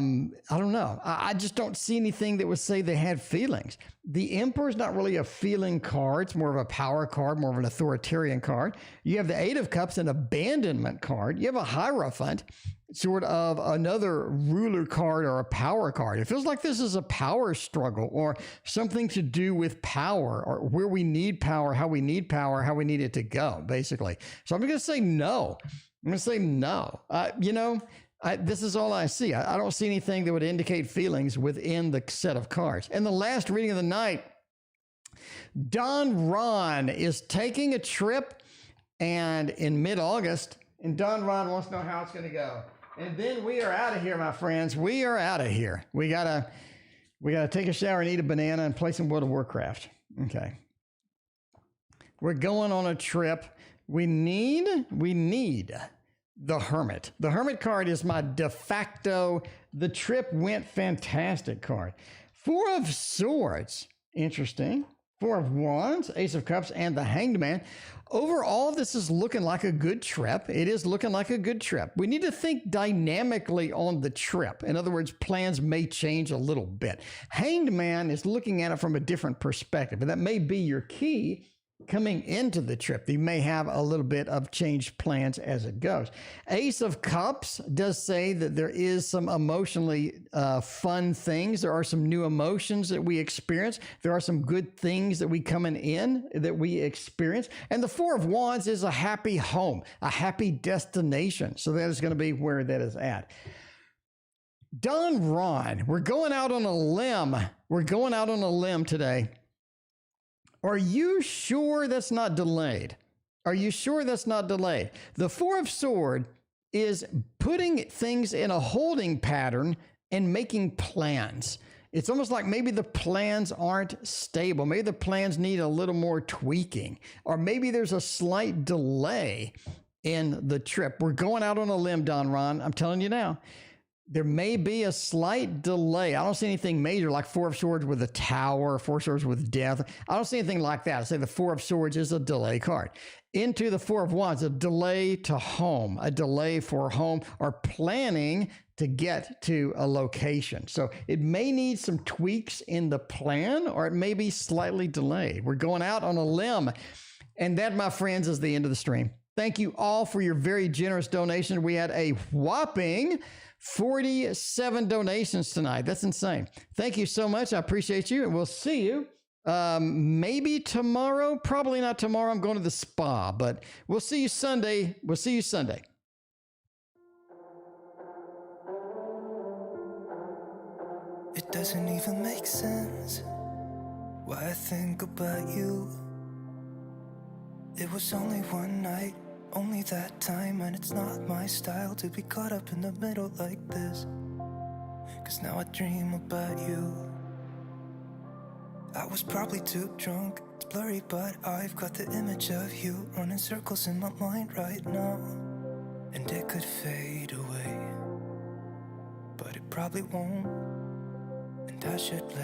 don't know. I just don't see anything that would say they had feelings. The Emperor is not really a feeling card. It's more of a power card, more of an authoritarian card. You have the Eight of Cups, an abandonment card. You have a Hierophant, sort of another ruler card or a power card. It feels like this is a power struggle or something to do with power, or where we need power, how we need it to go, basically. So I'm going to say no. I'm going to say no. This is all I see. I don't see anything that would indicate feelings within the set of cards. And the last reading of the night, Don Ron is taking a trip and in mid-August, and Don Ron wants to know how it's going to go. And then we are out of here, my friends. We are out of here. We gotta take a shower and eat a banana and play some World of Warcraft. Okay. We're going on a trip. We need the Hermit. The Hermit card is my de facto, the trip went fantastic card. Four of Swords, interesting. Four of Wands, Ace of Cups, and the Hanged Man. Overall, this is looking like a good trip. It is looking like a good trip. We need to think dynamically on the trip. In other words, plans may change a little bit. Hanged Man is looking at it from a different perspective, and that may be your key coming into the trip. You may have a little bit of changed plans as it goes. Ace of Cups does say that there is some emotionally fun things. There are some new emotions that we experience. There are some good things that we coming in that we experience. And the Four of Wands is a happy home, a happy destination. So that is going to be where that is at. Don Ron, we're going out on a limb. We're going out on a limb today. Are you sure that's not delayed? Are you sure that's not delayed? The Four of Swords is putting things in a holding pattern and making plans. It's almost like maybe the plans aren't stable. Maybe the plans need a little more tweaking, or maybe there's a slight delay in the trip. We're going out on a limb, Don Ron. I'm telling you now. There may be a slight delay. I don't see anything major like Four of Swords with a tower, Four of Swords with death. I don't see anything like that. I say the Four of Swords is a delay card. Into the Four of Wands, a delay to home, a delay for home, or planning to get to a location. So it may need some tweaks in the plan, or it may be slightly delayed. We're going out on a limb. And that, my friends, is the end of the stream. Thank you all for your very generous donation. We had a whopping 47 donations tonight. That's insane. Thank you so much. I appreciate you. And we'll see you maybe tomorrow. Probably not tomorrow. I'm going to the spa, but we'll see you Sunday. We'll see you Sunday. It doesn't even make sense why I think about you. It was only one night, only that time, and it's not my style to be caught up in the middle like this. 'Cause now I dream about you. I was probably too drunk, it's blurry, but I've got the image of you running circles in my mind right now. And it could fade away, but it probably won't. And I should let